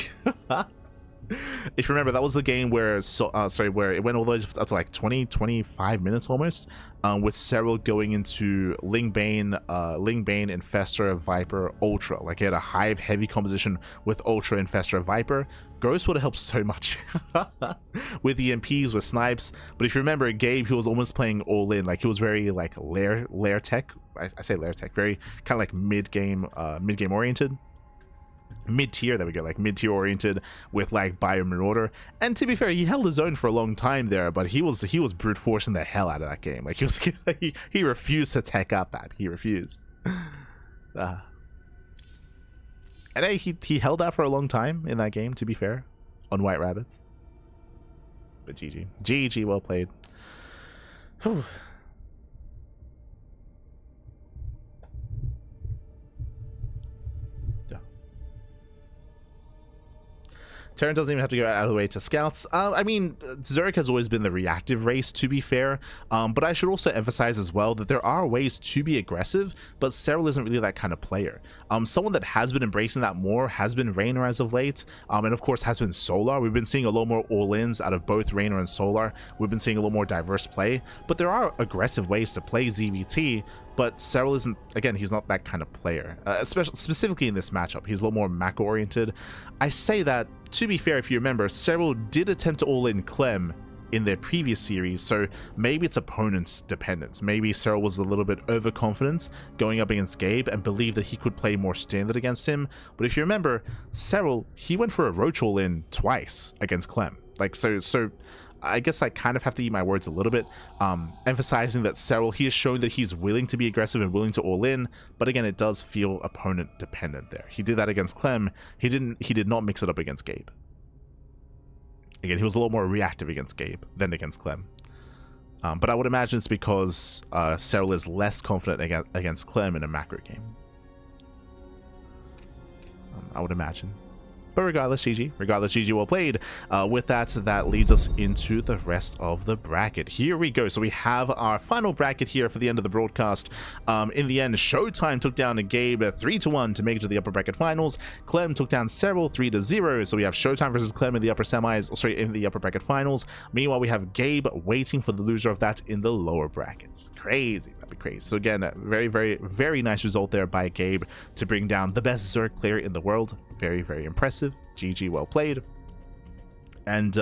If you remember, that was the game where where it went all the way up to like 20-25 minutes almost, with Serral going into Lingbane, Infestor, Viper, Ultra. Like, he had a Hive heavy composition with Ultra, Infestor, Viper. Ghost would have helped so much with EMPs, with snipes. But if you remember, Gabe, he was almost playing all in. Like, he was very like lair tech. I say lair tech, very kind of like mid game oriented. Mid-tier, there we go, like mid-tier oriented with like Biomarauder. And to be fair, he held his own for a long time there, but he was brute forcing the hell out of that game. Like, he refused to tech up, he refused. And hey, he held out for a long time in that game, to be fair, on White Rabbits. But GG, well played. Whew. Terran doesn't even have to go out of the way to scouts. I mean, Zurich has always been the reactive race, to be fair, but I should also emphasize as well that there are ways to be aggressive, but Serral isn't really that kind of player. Someone that has been embracing that more has been Raynor as of late, and of course has been Solar. We've been seeing a lot more all-ins out of both Raynor and Solar. We've been seeing a lot more diverse play, but there are aggressive ways to play ZvT, but Serral isn't, again, he's not that kind of player, especially specifically in this matchup. He's a little more macro oriented. I say that, to be fair, if you remember, Serral did attempt to all-in Clem in their previous series, so maybe it's opponent's dependent. Maybe Serral was a little bit overconfident going up against Gabe and believed that he could play more standard against him. But if you remember, Serral, he went for a Roach all-in twice against Clem. Like, so I guess I kind of have to eat my words a little bit, emphasizing that Serral, he has shown that he's willing to be aggressive and willing to all in, but again, it does feel opponent dependent there. He did that against Clem. He did not mix it up against Gabe. Again, he was a little more reactive against Gabe than against Clem. But I would imagine it's because Serral is less confident against Clem in a macro game. I would imagine. But regardless, GG, well played. With that leads us into the rest of the bracket. Here we go. So we have our final bracket here for the end of the broadcast. In the end, Showtime took down Gabe 3-1 to make it to the upper bracket finals. Clem took down Serral 3-0. So we have Showtime versus Clem in the upper semis, sorry, in the upper bracket finals. Meanwhile, we have Gabe waiting for the loser of that in the lower brackets. Crazy, that'd be crazy. So again, very, very, very nice result there by Gabe to bring down the best Zerg player in the world. Very, very impressive. GG, well played. And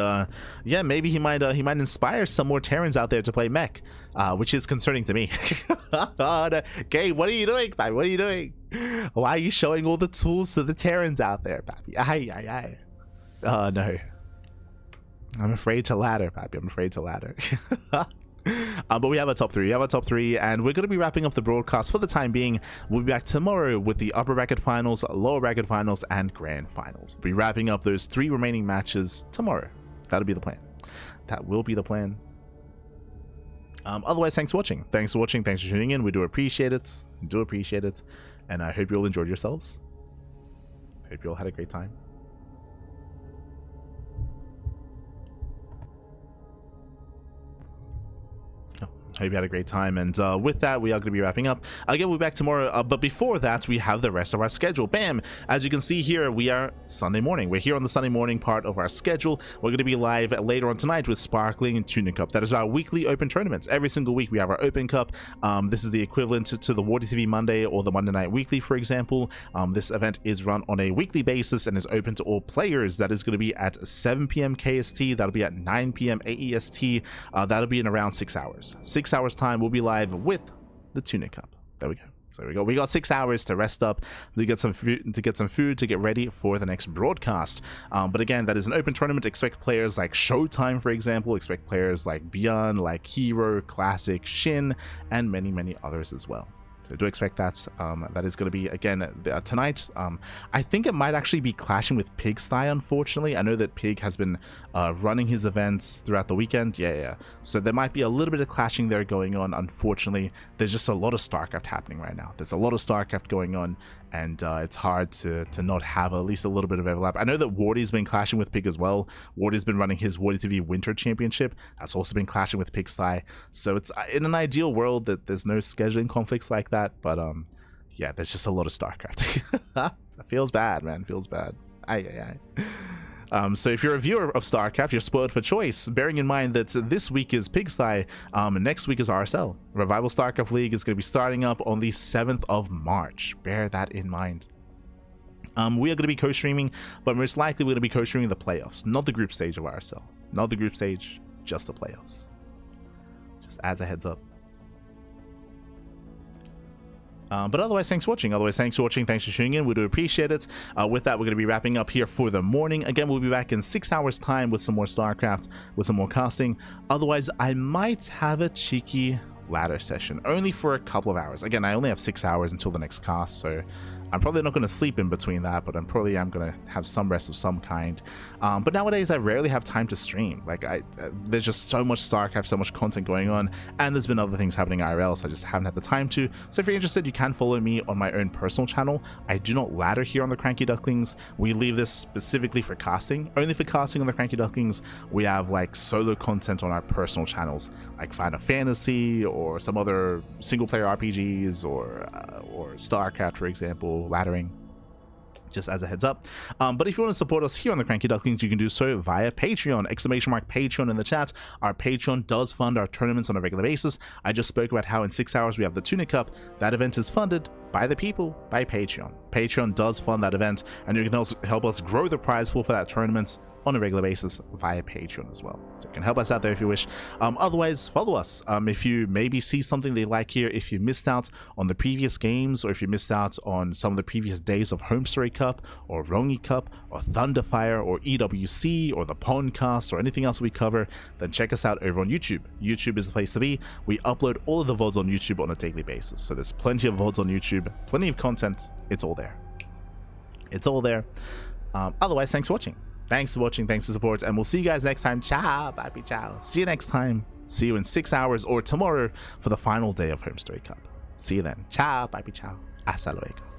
yeah, maybe he might inspire some more Terrans out there to play mech, which is concerning to me. Gabe, what are you doing, man? What are you doing? Why are you showing all the tools to the Terrans out there, papi? Aye. Oh no, I'm afraid to ladder, papi. I'm afraid to ladder. But we have a top three, and we're going to be wrapping up the broadcast for the time being. We'll be back tomorrow with the upper bracket finals, lower bracket finals, and grand finals. We'll be wrapping up those 3 remaining matches tomorrow. That'll be the plan. That will be the plan. Otherwise, thanks for watching. Thanks for tuning in. We do appreciate it. And I hope you all enjoyed yourselves. Hope you all had a great time. Hope you had a great time, and with that, we are going to be wrapping up. Again, we'll be back tomorrow, but before that, we have the rest of our schedule. Bam! As you can see here, we are Sunday morning. We're here on the Sunday morning part of our schedule. We're going to be live later on tonight with Sparkling and Tuna Cup. That is our weekly open tournaments. Every single week, we have our Open Cup. This is the equivalent to the Wardy TV Monday or the Monday Night Weekly, for example. This event is run on a weekly basis and is open to all players. That is going to be at 7 p.m. KST. That'll be at 9 p.m. AEST. That'll be in around 6 hours. 6 hours time, we'll be live with the Tuna Cup. There we go. So we got 6 hours to rest up, to get some food, to get ready for the next broadcast. But again, that is an open tournament. Expect players like Showtime, for example. Expect players like Beyond, like Hero, Classic, Shin, and many, many others as well. So do expect that. That is going to be, again, tonight. I think it might actually be clashing with Pigsty, unfortunately. I know that Pig has been running his events throughout the weekend. Yeah. So there might be a little bit of clashing there going on, unfortunately. There's just a lot of StarCraft happening right now. There's a lot of StarCraft going on, and it's hard to not have at least a little bit of overlap. I know that Wardy's been clashing with Pig as well. Wardy's been running his Wardy TV Winter Championship. That's also been clashing with Pigsty. So it's in an ideal world that there's no scheduling conflicts like that, but yeah, there's just a lot of StarCraft. It feels bad, man. Feels bad. Aye. So if you're a viewer of StarCraft, you're spoiled for choice, bearing in mind that this week is Pigsty, next week is RSL. Revival StarCraft League is going to be starting up on the 7th of March. Bear that in mind. We are going to be co-streaming, but most likely we're going to be co-streaming the playoffs, not the group stage of RSL. Not the group stage, just the playoffs. Just as a heads up. But otherwise, thanks for watching. Thanks for tuning in. We do appreciate it. With that, we're going to be wrapping up here for the morning. Again, we'll be back in 6 hours time with some more StarCraft, with some more casting. Otherwise, I might have a cheeky ladder session, only for a couple of hours. Again, I only have 6 hours until the next cast, so I'm probably not going to sleep in between that, but I'm going to have some rest of some kind. But nowadays, I rarely have time to stream. Like, there's just so much StarCraft, so much content going on, and there's been other things happening IRL, so I just haven't had the time to. So if you're interested, you can follow me on my own personal channel. I do not ladder here on the CranKy Ducklings. We leave this specifically for casting. Only for casting on the CranKy Ducklings, we have like solo content on our personal channels, like Final Fantasy or some other single-player RPGs or StarCraft, for example. Laddering. just as a heads up. But if you want to support us here on the CranKy Ducklings, you can do so via Patreon. !Patreon in the chat. Our Patreon does fund our tournaments on a regular basis. I just spoke about how in 6 hours we have the Tuna Cup. That event is funded by the people, by Patreon. Patreon does fund that event, and you can also help us grow the prize pool for that tournament on a regular basis via Patreon as well. So you can help us out there if you wish. Otherwise, follow us. If you maybe see something they like here, if you missed out on the previous games, or if you missed out on some of the previous days of HomeStory Cup, or HeRoMaRinE Cup, or Thunderfire, or EWC, or the Pondcast, or anything else we cover, then check us out over on YouTube. YouTube is the place to be. We upload all of the VODs on YouTube on a daily basis. So there's plenty of VODs on YouTube, plenty of content. It's all there. It's all there. Otherwise, thanks for watching. Thanks for watching, thanks for support, and we'll see you guys next time. Ciao, bye, ciao. See you next time. See you in 6 hours or tomorrow for the final day of HomeStory Cup. See you then. Ciao, bye, ciao. Hasta luego.